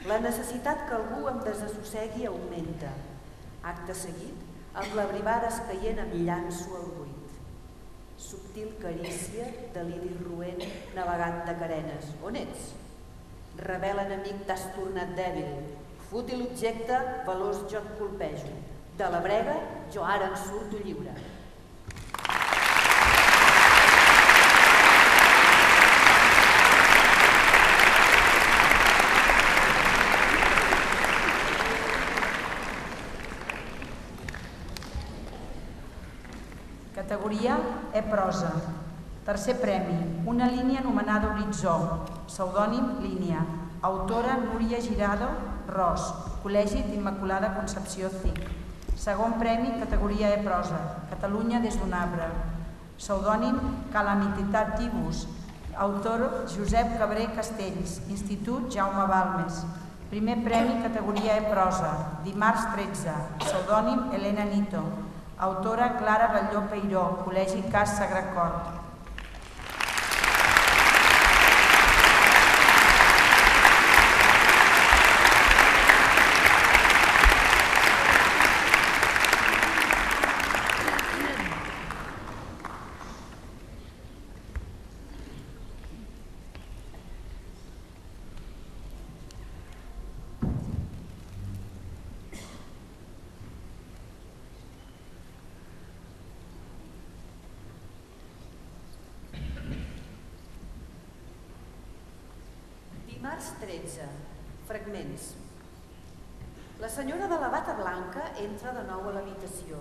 La necessitat que algú em desassossegui augmenta. Acte seguit, amb la brivada escaient em llanço al buit. Subtil carícia, deliri roent, navegant de carenes. On ets? Rebel enemic, t'has tornat dèbil. Fútil objecte, veloç jo et colpejo. De la brega, jo ara en surto lliure. Categoria E-prosa. Tercer premi, una línia anomenada Horitzó, pseudònim Línia. Autora Núria Girado Ros, Col·legi d'Immaculada Concepció CIC. Segon premi, categoria E-prosa, Catalunya des d'un arbre. Pseudònim Calamititat Tibus. Autor Josep Cabré Castells, Institut Jaume Balmes. Primer premi, categoria E-prosa, Dimarts 13, pseudònim Helena Nito. Autora Clara Batlló Peiró, Col·legi Cas Sagrat Cor. Dimarts 13. Fragments. La senyora de la bata blanca entra de nou a l'habitació.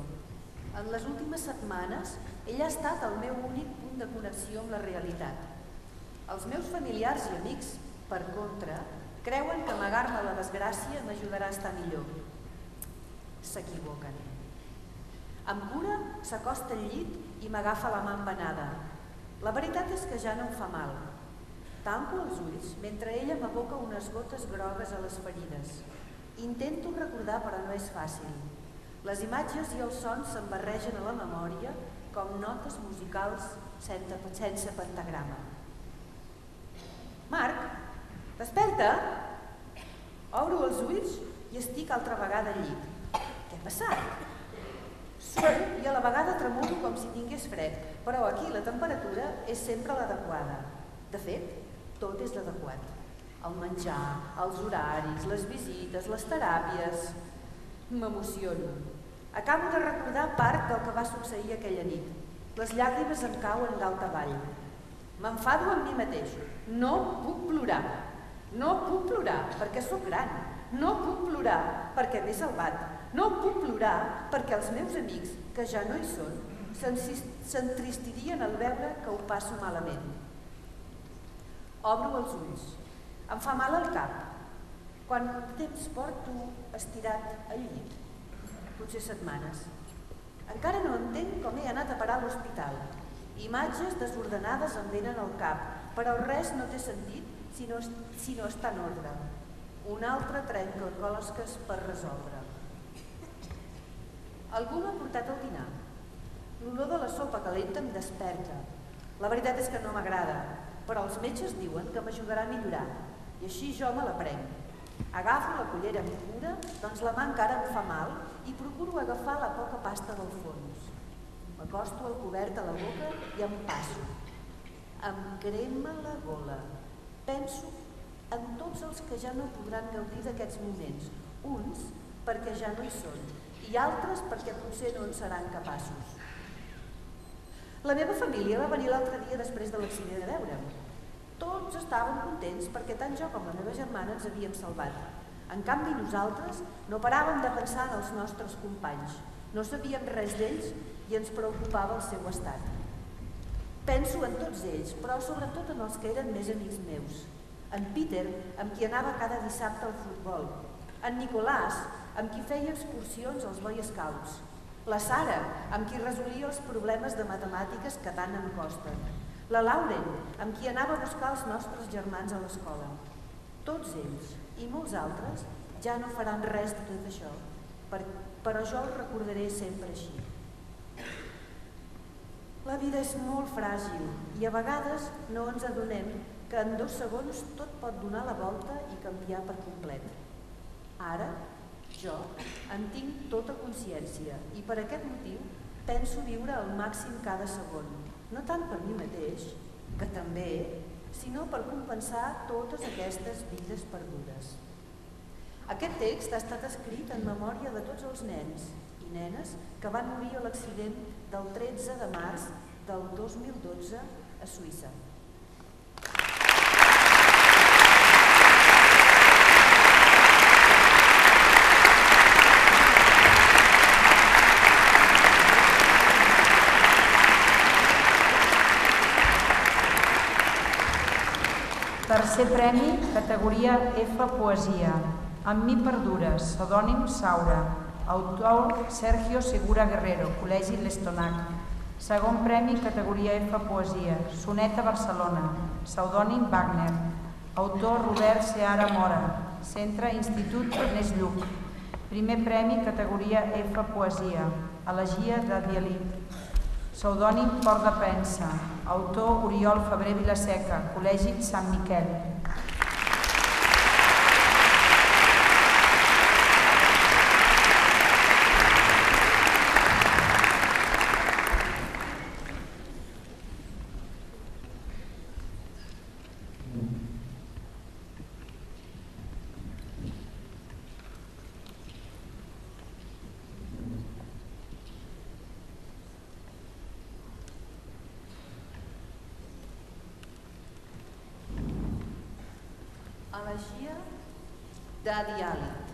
En les últimes setmanes, ella ha estat el meu únic punt de connexió amb la realitat. Els meus familiars i amics, per contra, creuen que amagar-me la desgràcia m'ajudarà a estar millor. S'equivoquen. Amb cura s'acosta al llit i m'agafa la mà embenada. La veritat és que ja no em fa mal. Tanco els ulls mentre ella m'aboca unes gotes grogues a les ferides. Intento recordar, però no és fàcil. Les imatges i els sons se'm barregen a la memòria com notes musicals sense pentagrama. Marc, desperta! Obro els ulls i estic altra vegada al llit. Què ha passat? Suo i a la vegada tremolo com si tingués fred, però aquí la temperatura és sempre l'adequada. De fet, tot és l'adequat. El menjar, els horaris, les visites, les teràpies... M'emociono. Acabo de recordar part del que va succeir aquella nit. Les llàgrimes em cauen dalt avall. M'enfado amb mi mateix. No puc plorar. No puc plorar perquè sóc gran. No puc plorar perquè m'he salvat. No puc plorar perquè els meus amics, que ja no hi són, s'entristirien al veure que ho passo malament. Obro els ulls. Em fa mal al cap. Quant temps porto estirat al llit? Potser setmanes. Encara no entenc com he anat a parar a l'hospital. Imatges desordenades em venen al cap, però res no té sentit si no està en ordre. Un altre trencaclosques per resoldre. Algú m'ha portat el dinar. L'olor de la sopa calenta em desperta. La veritat és que no m'agrada, però els metges diuen que m'ajudarà a millorar, i així jo me la prenc. Agafo la cullera amb cura, doncs la mà encara em fa mal, i procuro agafar la poca pasta del fons. M'acosto el cobert a la boca i em passo. Em crema la gola. Penso en tots els que ja no podran gaudir d'aquests moments, uns perquè ja no hi són, i altres perquè potser no en seran capaços. La meva família va venir l'altre dia després de l'accident a veure'm. Tots estàvem contents perquè tant jo com la meva germana ens havíem salvat. En canvi, nosaltres no paràvem de pensar en els nostres companys. No sabíem res d'ells i ens preocupava el seu estat. Penso en tots ells, però sobretot en els que eren més amics meus. En Peter, amb qui anava cada dissabte al futbol. En Nicolàs, amb qui feia excursions als Boy Scouts. La Sara, amb qui resolia els problemes de matemàtiques que tant em costen. La Lauren, amb qui anava a buscar els nostres germans a l'escola. Tots ells, i molts altres, ja no faran res de tot això, però jo els recordaré sempre així. La vida és molt fràgil i a vegades no ens adonem que en 2 segons tot pot donar la volta i canviar per complet. Ara, jo en tinc tota consciència i per aquest motiu penso viure al màxim cada segon, no tant per mi mateix, que també, sinó per compensar totes aquestes vides perdudes. Aquest text ha estat escrit en memòria de tots els nens i nenes que van morir a l'accident del 13 de març del 2012 a Suïssa. Tercer premi, categoria F Poesia. Amb mi perdures, pseudònim Saura. Autor Sergio Segura Guerrero, Col·legi L'Estonac. Segon premi, categoria F Poesia. Soneta Barcelona. Pseudònim Wagner. Autor Robert Seara Mora. Centre Institut Ernest Lluch. Primer premi, categoria F Poesia. Elegia de Dialit. Pseudònim Port de Premsa. Autor Oriol Febrer Vilaseca, Col·legi Sant Miquel. Elegia de Diàlit.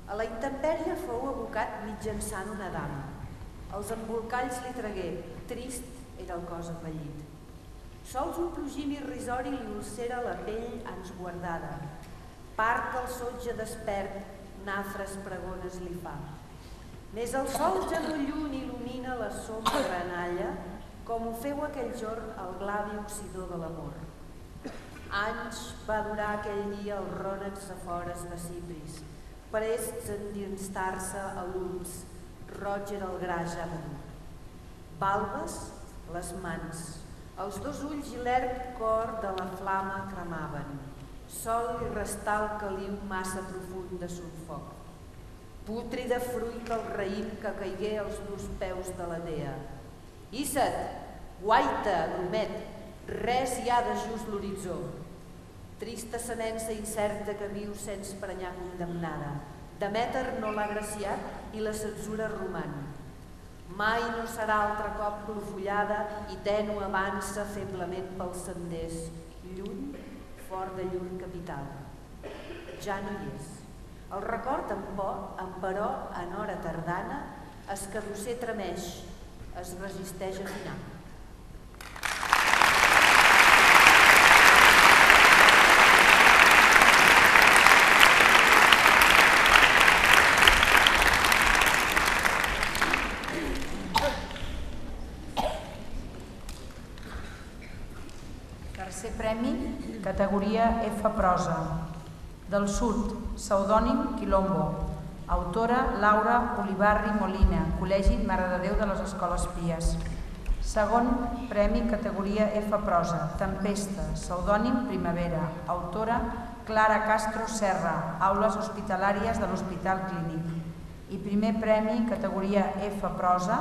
A la intempèrie fou abocat mitjançant una dama. Els embolcalls li tragué, trist era el cos envellit. Sols un plugim irrisori li ulcera la pell ans guardada. Part del sotge despert, nafres pregones li fa. Més el sol ja no lluny il·lumina la sombra granalla, com ho feu aquell jorn el glavi oxidor de l'amor. Anys va durar aquell dia els rònecs afores de cipris, prests a endinstar-se a l'ulls, roig era el gra ja madur. Balbes, les mans, els 2 ulls i l'erc cor de la flama cremaven. Sol li restà el caliu massa profund de son foc. Pútrida fruit el raïm que caigué als durs peus de la dea. Issa't, guaita, grumet, res hi ha de just l'horitzó. Trista senença incerta que viu sense prenyar condemnada. Demèter no l'ha agraciat i la censura roman. Mai no serà altre cop clofollada i tènue avança feblement pels senders, lluny, fort de llur capital. Ja no hi és. El record, però, en hora tardana, escadusser tremeix, es resisteix a finar. Tercer premi, categoria F Prosa. Del Sud, pseudònim Quilombo. Autora Laura Olivarri Molina, Col·legi Mare de Déu de les Escoles Pies. Segon premi, categoria F Prosa. Tempesta, pseudònim Primavera. Autora Clara Castro Serra, Aules Hospitalàries de l'Hospital Clínic. I primer premi, categoria F Prosa,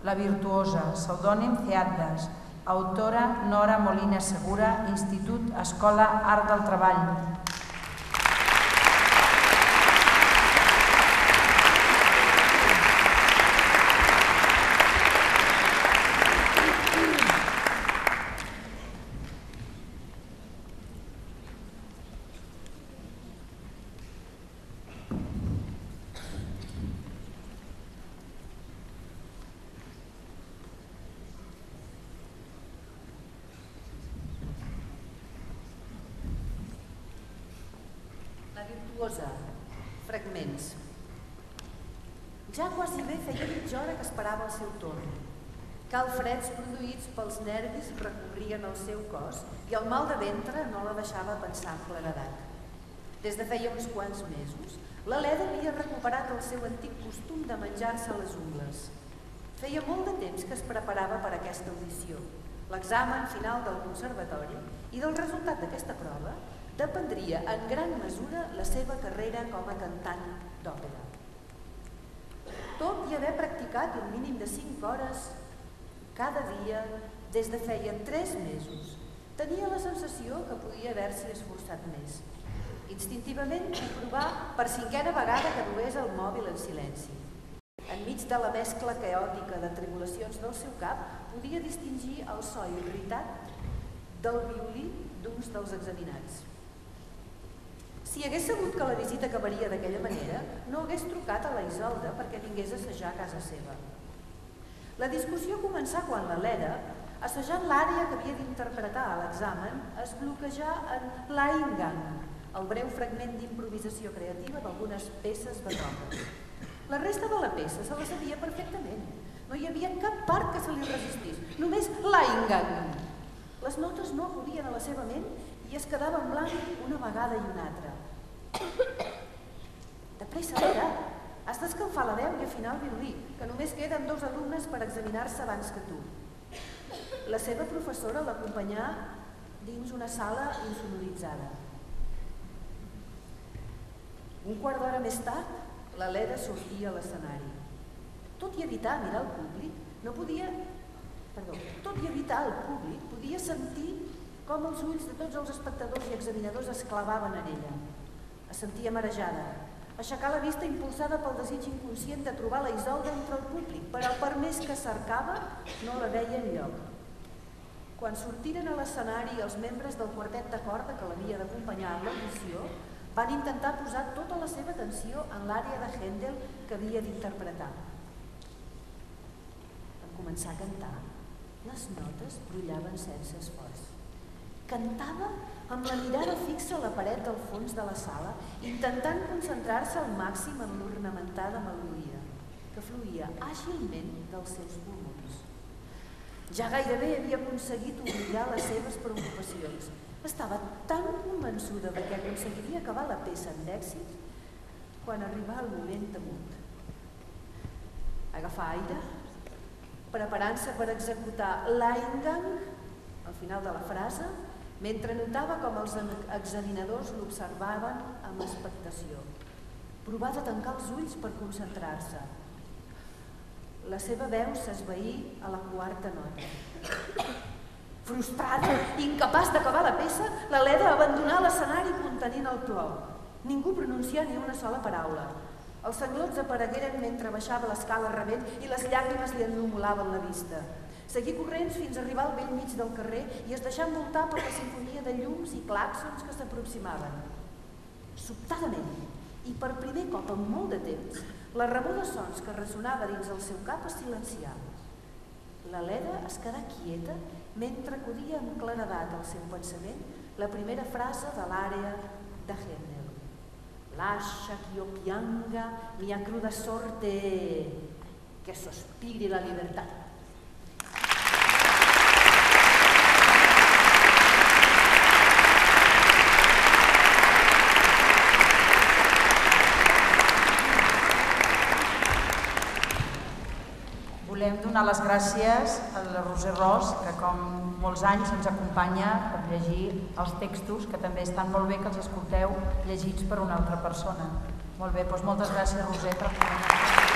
La Virtuosa, pseudònim Ceaddas. Autora Nora Molina Segura, Institut Escola Art del Treball. La virtuosa. Fragments. Ja quasi bé feia mitja hora que esperava el seu torn. Calfreds produïts pels nervis recorrien el seu cos i el mal de ventre no la deixava pensar amb claredat. Des de feia uns quants mesos, la Leda havia recuperat el seu antic costum de menjar-se les ungles. Feia molt de temps que es preparava per a aquesta audició. L'examen final del conservatori i del resultat d'aquesta prova dependria en gran mesura la seva carrera com a cantant d'òpera. Tot i haver practicat un mínim de 5 hores cada dia des de feia 3 mesos, tenia la sensació que podia haver-s'hi esforçat més. Instintivament va provar per 5a vegada que dués el mòbil en silenci. Enmig de la mescla caòtica de tribulacions del seu cap, podia distingir el so irritat del violí d'uns dels examinats. Si hagués sabut que la visita acabaria d'aquella manera, no hagués trucat a la Isolda perquè vingués a assajar a casa seva. La discussió començà quan la Leda, assajant l'àrea que havia d'interpretar a l'examen, es bloquejà en l'Aingang, el breu fragment d'improvisació creativa d'algunes peces Beethoven. La resta de la peça se la sabia perfectament. No hi havia cap part que se li resistís, només l'Aingang. Les notes no acudien a la seva ment i es quedava en blanc una vegada i una altra. De pressa, Leda, has d'escalfar la veu i afinar el violí, que només queden 2 alumnes per examinar-se abans que tu. La seva professora l'acompanyà dins una sala insonoritzada. Un quart d'hora més tard, la Leda sortia a l'escenari. Tot i evitar mirar el públic, podia sentir com els ulls de tots els espectadors i examinadors es clavaven en ella. Es sentia marejada. Aixecar la vista impulsada pel desig inconscient de trobar la Isolda entre el públic, però per més que cercava, no la veia enlloc. Quan sortiren a l'escenari els membres del quartet de corda que l'havia d'acompanyar en l'audició, van intentar posar tota la seva atenció en l'àrea de Händel que havia d'interpretar. Van començar a cantar. Les notes brollaven sense esforç. Cantava amb la mirada fixa a la paret del fons de la sala, intentant concentrar-se al màxim en l'ornamentada melodia, que fluïa àgilment dels seus pulmons. Ja gairebé havia aconseguit oblidar les seves preocupacions. Estava tan convençuda de que aconseguiria acabar la peça amb èxit quan arribà el moment temut. Agafar aire, preparant-se per executar l'Aingang al final de la frase, mentre notava com els examinadors l'observaven amb expectació. Provar de tancar els ulls per concentrar-se. La seva veu s'esvaí a la 4a nota. Frustrada, incapaç d'acabar la peça, la Leda abandonà l'escenari contenint el plor. Ningú pronuncià ni una sola paraula. Els sanglots aparegueren mentre baixava l'escala rebent i les llàgrimes li ennumolaven la vista. Seguí corrents fins a arribar al bell mig del carrer i es deixà envoltar per la sinfonia de llums i clàxons que s'aproximaven. Sobtadament, i per primer cop en molt de temps, la remor de sons que ressonava dins el seu cap es silencià. La Leda es quedà quieta mentre acudia amb claredat al seu pensament la primera frase de l'àrea de Händel. Lascia che io pianga mia cruda sorte, che sospiri la libertà. Volem donar les gràcies a la Roser Ros, que com molts anys ens acompanya per llegir els textos, que també estan molt bé que els escolteu llegits per una altra persona. Molt bé, doncs moltes gràcies, Roser, per acompanyar-nos.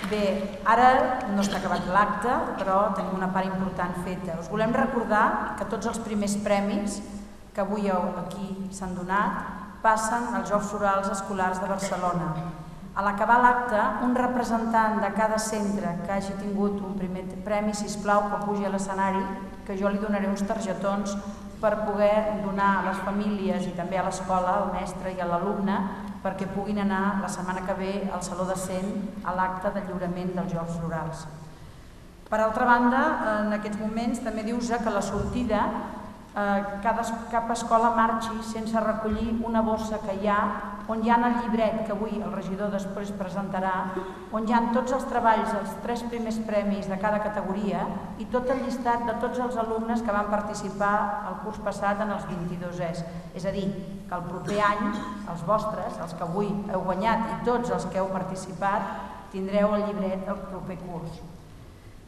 Bé, ara no està acabat l'acte, però tenim una part important feta. Us volem recordar que tots els primers premis que avui aquí s'han donat passen als Jocs Florals Escolars de Barcelona. A l'acabar l'acte, un representant de cada centre que hagi tingut un primer premi, sisplau, que pugi a l'escenari, que jo li donaré uns targetons per poder donar a les famílies i també a l'escola, al mestre i a l'alumne, perquè puguin anar la setmana que ve al Saló de Cent a l'acte de lliurament dels Jocs Florals. Per altra banda, en aquests moments també dius que la sortida cap escola marxi sense recollir una bossa que hi ha, on hi ha el llibret que avui el regidor després presentarà, on hi ha tots els treballs, els 3 primers premis de cada categoria i tot el llistat de tots els alumnes que van participar el curs passat en els 22es. És a dir, que el proper any, els vostres, els que avui heu guanyat i tots els que heu participat, tindreu el llibret el proper curs.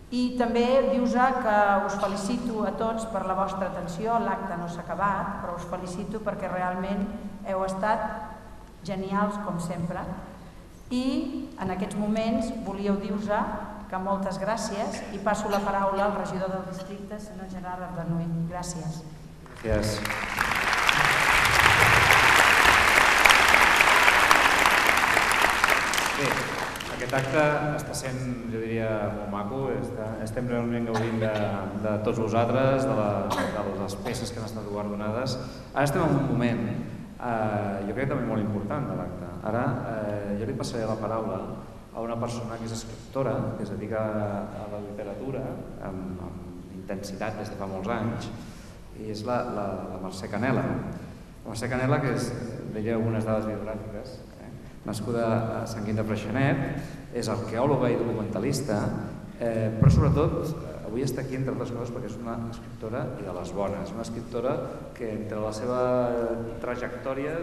I també dius que us felicito a tots per la vostra atenció, l'acte no s'ha acabat, però us felicito perquè realment heu estat genials com sempre. I en aquests moments volíeu dir-vos que moltes gràcies i passo la paraula al regidor del districte, senyor Gerard Ardanuy. Gràcies. Gràcies. Bé, aquest acte està sent, jo diria, molt maco. Estem realment gaudint de tots vosaltres, de les peces que han estat guardonades. Ara estem en un moment, jo crec també molt important de l'acte. Ara jo li passaré la paraula a una persona que és escriptora, que es dedica a la literatura amb intensitat des de fa molts anys, i és la Mercè Canela. La Mercè Canela, que deia algunes dades biogràfiques, nascuda a Sant Guim de Freixenet, és arqueòloga i documentalista, però sobretot avui està aquí, entre altres coses, perquè és una escriptora i de les bones. Una escriptora que, entre la seva trajectòria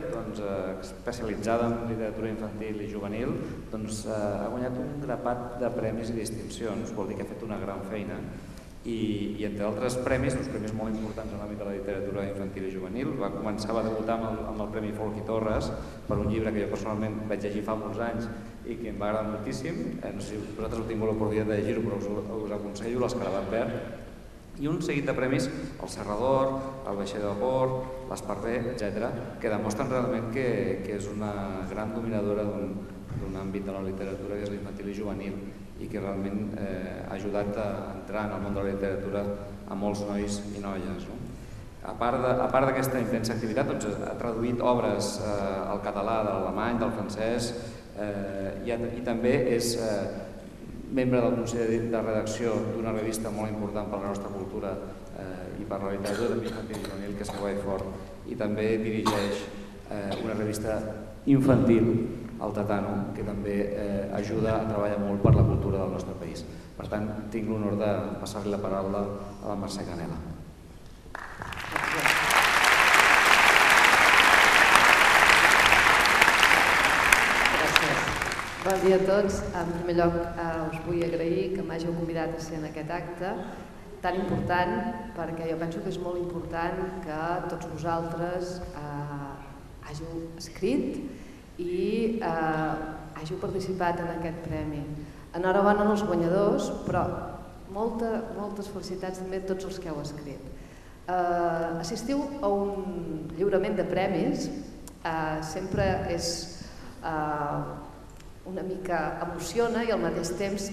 especialitzada en literatura infantil i juvenil, ha guanyat un grapat de premis i distincions, vol dir que ha fet una gran feina. I entre altres premis, uns premis molt importants en l'àmbit de la literatura infantil i juvenil, va debutar amb el Premi Folch i Torres per un llibre que jo personalment vaig llegir fa molts anys i que em va agradar moltíssim. No sé si vosaltres heu tingut l'oportunitat de llegir-ho, però us aconsello, l'Escarabat Verd. I un seguit de premis, el Serrador, el Vaixell de Vapor, l'Esparver, etc., que demostren realment que és una gran dominadora d'un àmbit de la literatura que és l'infantil i juvenil i que realment ha ajudat a entrar en el món de la literatura a molts nois i noies. A part d'aquesta intensa activitat, ha traduït obres al català, de l'alemany, del francès, i també és membre del Consell de Redacció d'una revista molt important per a la nostra cultura i per a la literatura també infantil i juvenil, que és Hawaii Fort, i també dirigeix una revista infantil, el Tatano, que també ajuda a treballar molt per la cultura del nostre país. Per tant, tinc l'honor de passar-li la paraula a la Mercè Canela. Gràcies. Bon dia a tots. En primer lloc, us vull agrair que m'hàgiu convidat a ser en aquest acte tan important, perquè jo penso que és molt important que tots vosaltres hàgiu escrit i hàgiu participat en aquest premi. Enhorabona als guanyadors, però moltes felicitats també a tots els que heu escrit. Assistiu a un lliurament de premis sempre és una mica emociona i al mateix temps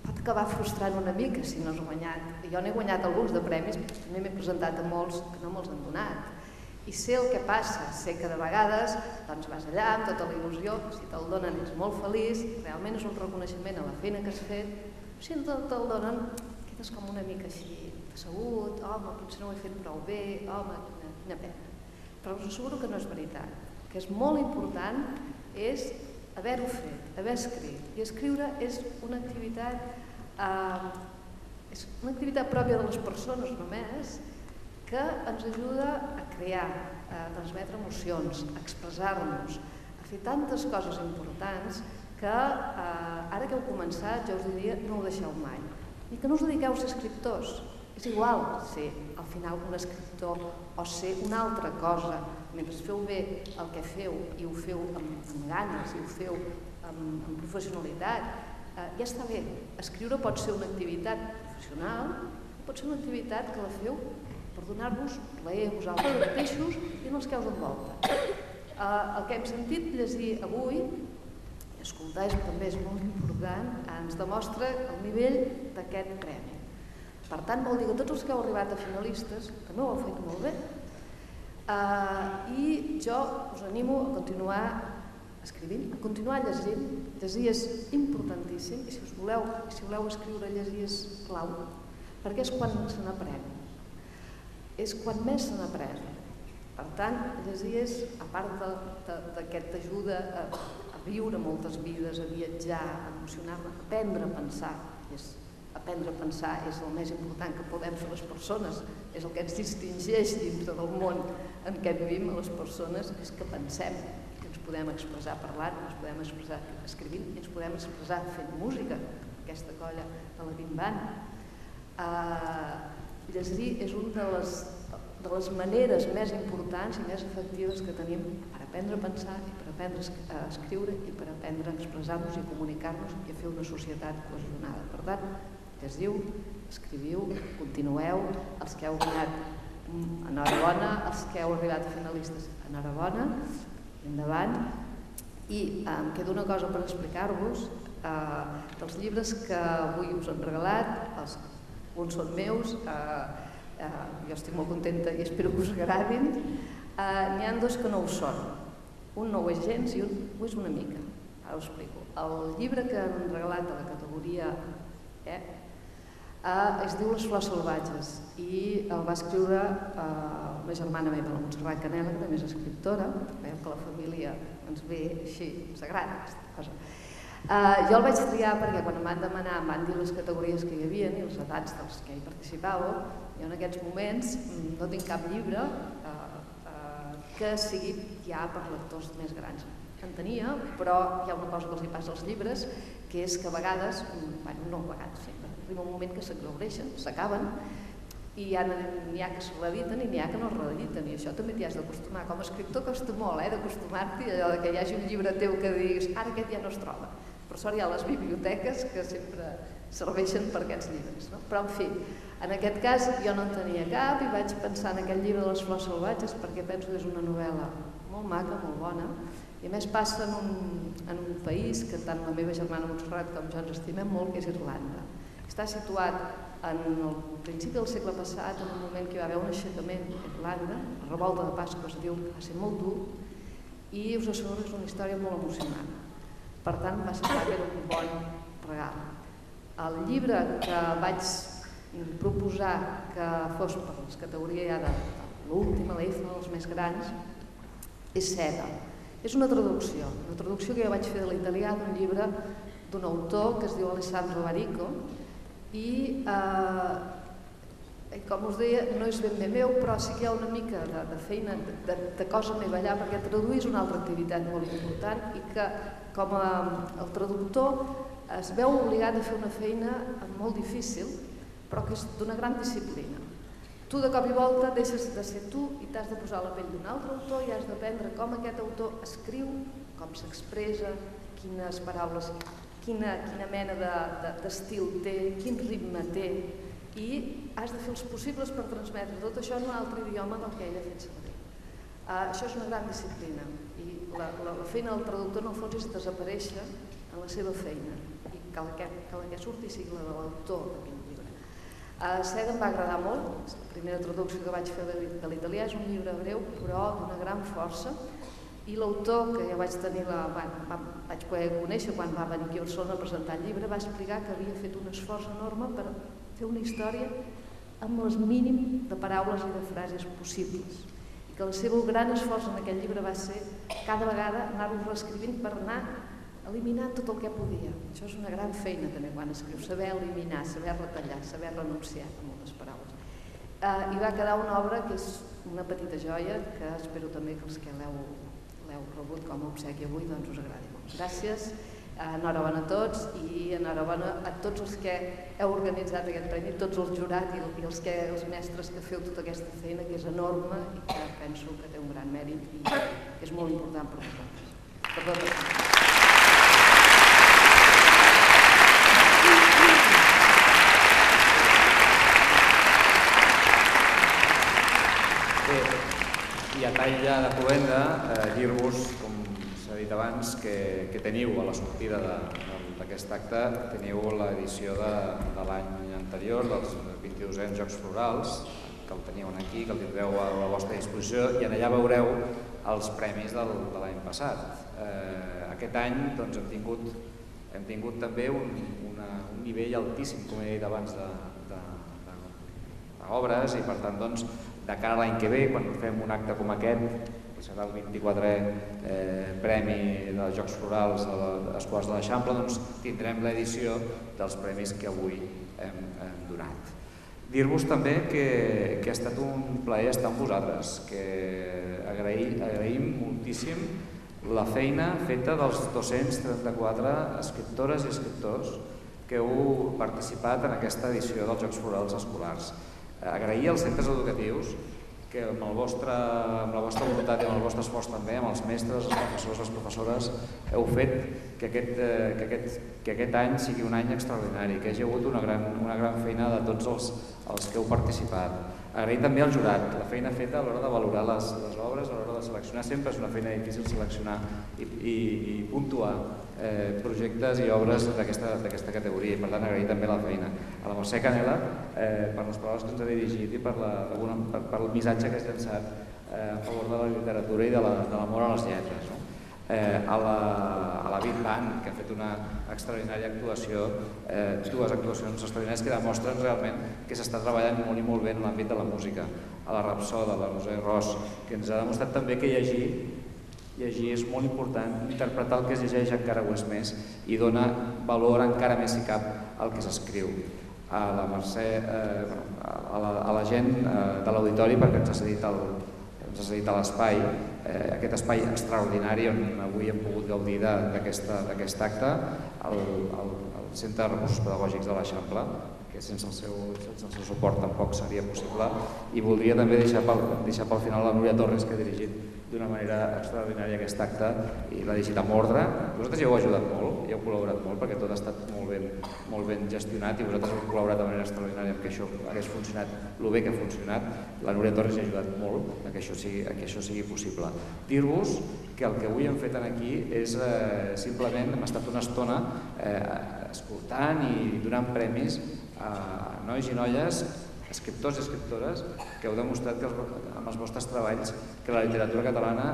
pot acabar frustrant una mica si no has guanyat. Jo n'he guanyat alguns de premis, també m'he presentat a molts que no me'ls han donat. I sé el que passa, sé que de vegades vas allà amb tota la il·lusió, si te'l donen ets molt feliç, realment és un reconeixement a la feina que has fet, si no te'l donen quedes com una mica així decebut, home, potser no ho he fet prou bé, home, quina pena. Però us asseguro que no és veritat, que és molt important és haver-ho fet, haver escrit. I escriure és una activitat pròpia de les persones només, que ens ajuda a crear, a transmetre emocions, a expressar-nos, a fer tantes coses importants que ara que heu començat jo us diria no ho deixeu mai. I que no us dediqueu a ser escriptors. És igual ser al final un escriptor o ser una altra cosa. Mentre feu bé el que feu i ho feu amb ganes i ho feu amb professionalitat, ja està bé. Escriure pot ser una activitat professional, pot ser una activitat que la feu per donar-vos plaer a vosaltres mateixos i als que us envolten. El que hem sentit llegir avui, i escoltar també és molt important, ens demostra el nivell d'aquest premi. Per tant, vol dir que tots els que heu arribat a finalistes també ho heu fet molt bé. I jo us animo a continuar escrivint, a continuar llegint. Llegir és importantíssim i si voleu escriure, llegir és clau, perquè és quan se n'aprèn. És quan més se n'aprèn. Per tant, llegir és, a part d'aquest t'ajuda a viure moltes vides, a viatjar, a emocionar-me, a aprendre a pensar. Aprendre a pensar és el més important que podem fer les persones, és el que ens distingeix dintre del món en què vivim les persones, és que pensem, que ens podem expressar parlant, ens podem expressar escrivint, i ens podem expressar fent música, aquesta colla de la Big Band. Llegir és una de les maneres més importants i més efectives que tenim per aprendre a pensar i per aprendre a escriure i per aprendre a expressar-nos i comunicar-nos i a fer una societat cohesionada. Per tant, llegiu, escriviu, continueu, els que heu guanyat, enhorabona, els que heu arribat a finalistes, enhorabona, endavant. I em queda una cosa per explicar-vos, dels llibres que avui us han regalat, uns són meus, jo estic molt contenta i espero que us agradin. N'hi ha dos que no ho són. Un no ho és gens i un ho és una mica. Ara ho explico. El llibre que han regalat a la categoria es diu Les flors salvatges i el va escriure la germana meva, la Montserrat Canela, que també és escriptora. Veieu que la família ens ve així, ens agrada aquesta cosa. Jo el vaig triar perquè quan em van demanar, em van dir les categories que hi havia i les edats dels que hi participàveu. Jo en aquests moments no tinc cap llibre que sigui ja per lectors més grans. En tenia, però hi ha una cosa que els hi passa als llibres, que és que a vegades, no a vegades, sempre, arriba un moment que s'exhaureixen, s'acaben, i n'hi ha que es reediten i n'hi ha que no es reediten, i això també t'hi has d'acostumar. Com a escriptor costa molt d'acostumar-t'hi, allò que hi hagi un llibre teu que diguis ara aquest ja no es troba. Per sort hi ha les biblioteques que sempre serveixen per aquests llibres. Però, en fi, en aquest cas jo no en tenia cap i vaig pensar en aquest llibre de Les flors salvatges perquè penso que és una novel·la molt maca, molt bona, i a més passa en un país que tant la meva germana Montserrat com jo ens estimem molt, que és Irlanda. Està situat en el principi del segle passat, en un moment que hi va haver un aixecament a Irlanda, la revolta de Pasqua es diu, va ser molt dur, i us asseguro que és una història molt emocionant. Per tant, va semblar que era un bon regal. El llibre que vaig proposar que fos per la categoria ja de l'última, l'EFA, els més grans, és Seda. És una traducció que jo vaig fer de l'italià d'un llibre d'un autor que es diu Alessandro Barico i com us deia, no és ben bé meu, però sí que hi ha una mica de feina, de cosa meva allà, perquè traduir és una altra activitat molt important i que com el traductor es veu obligat a fer una feina molt difícil, però que és d'una gran disciplina. Tu de cop i volta deixes de ser tu i t'has de posar a la pell d'un altre autor i has d'aprendre com aquest autor escriu, com s'expressa, quines paraules, quina mena d'estil té, quin ritme té, i has de fer els possibles per transmetre tot això en un altre idioma del que ell ha fet servir. Això és una gran disciplina i la feina del traductor en el fons és desaparèixer en la seva feina i que la que surti sigui la de l'autor d'aquell llibre. Seda em va agradar molt, la primera traducció que vaig fer de l'italià és un llibre breu però d'una gran força i l'autor que ja vaig poder conèixer quan va venir aquí a Barcelona a presentar el llibre va explicar que havia fet un esforç enorme per fer una història amb el mínim de paraules i de frases possibles i que el seu gran esforç en aquest llibre va ser cada vegada anar-ho reescrivint per anar eliminant tot el que podia. Això és una gran feina també quan escrius, saber eliminar, saber retallar, saber renunciar a moltes paraules. I va quedar una obra que és una petita joia que espero també que els que l'heu rebut com a obsequi avui doncs us agradi molt. Gràcies, enhorabona a tots i enhorabona a tots els que heu organitzat aquest premi, tots els jurats i els mestres que feu tota aquesta feina que és enorme i que penso que té un gran mèrit i que és molt important per vosaltres. Per tot. I a tall ja de cloenda, dir-vos, com s'ha dit abans, que teniu a la sortida d'aquest acte, teniu l'edició de l'any anterior, dels 22 Jocs Florals, que el teniu aquí, que el tindreu a la vostra disposició, i allà veureu els premis de l'any passat. Aquest any hem tingut també un nivell altíssim, com he dit abans, d'obres i per tant de cara a l'any que ve, quan fem un acte com aquest, que serà el 24è Premi dels Jocs Florals a les Escoles de l'Eixample, tindrem l'edició dels premis que avui hem donat. Dir-vos també que ha estat un plaer estar amb vosaltres, que agraïm moltíssim la feina feta dels 234 escriptores i escriptors que heu participat en aquesta edició dels Jocs Florals Escolars. Agrair als centres educatius que amb la vostra voluntat i amb el vostre esforç també, amb els mestres, els professors, les professores, heu fet que aquest any sigui un any extraordinari, que hi hagi hagut una gran feina de tots els que heu participat. Agrair també al jurat la feina feta a l'hora de valorar les obres, a l'hora de seleccionar. Sempre és una feina difícil seleccionar i puntuar projectes i obres d'aquesta categoria i per tant agrair també la feina. A la Mercè Canela per les paraules que ens ha dirigit i per el missatge que has llançat a favor de la literatura i de l'amor a les lletres. A la Big Band, que ha fet una extraordinària actuació, dues actuacions extraordinàries que demostren realment que s'està treballant molt i molt bé en l'àmbit de la música. A la Rapsoda, la Roser Ros, que ens ha demostrat també que llegir és molt important, interpretar el que es llegeix encara ho és més i dona valor encara més si cap al que s'escriu. A la Mercè, a la gent de l'auditori perquè ens ha cedit l'espai, aquest espai extraordinari on avui hem pogut gaudir d'aquest acte, el Centre de Recursos Pedagògics de l'Eixample, que sense el seu suport tampoc seria possible, i voldria també deixar pel final la Núria Torres, que ha dirigit d'una manera extraordinària aquest acte i l'ha dirigit amb ordre. Vosaltres ja heu ajudat molt, ja heu col·laborat molt perquè tot ha estat molt ben gestionat i vosaltres heu col·laborat de manera extraordinària perquè això hagués funcionat el bé que ha funcionat. La Núria Torres ha ajudat molt que això sigui possible. Dir-vos que el que avui hem fet aquí és simplement, hem estat una estona escoltant i donant premis a nois i noies, escriptors i escriptores, que heu demostrat amb els vostres treballs que la literatura catalana,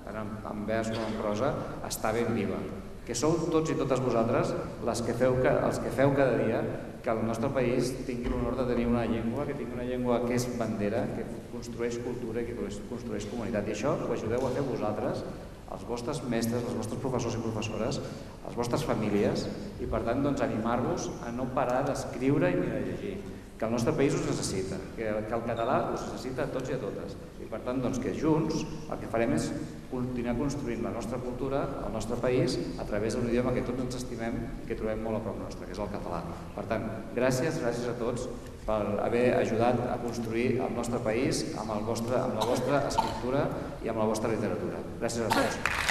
tant en vers com en prosa, està ben viva. Que sou tots i totes vosaltres els que feu cada dia que el nostre país tingui l'honor de tenir una llengua, que tingui una llengua que és bandera, que construeix cultura i que construeix comunitat. I això ho ajudeu a fer vosaltres, els vostres mestres, els vostres professors i professores, les vostres famílies, i per tant animar-vos a no parar d'escriure i de llegir. Que el nostre país us necessita, que el català us necessita a tots i a totes. I per tant, que junts el que farem és continuar construint la nostra cultura, el nostre país, a través d'un idioma que tots ens estimem i que trobem molt a prop nostre, que és el català. Per tant, gràcies a tots per haver ajudat a construir el nostre país amb la vostra escriptura i amb la vostra literatura. Gràcies a tots.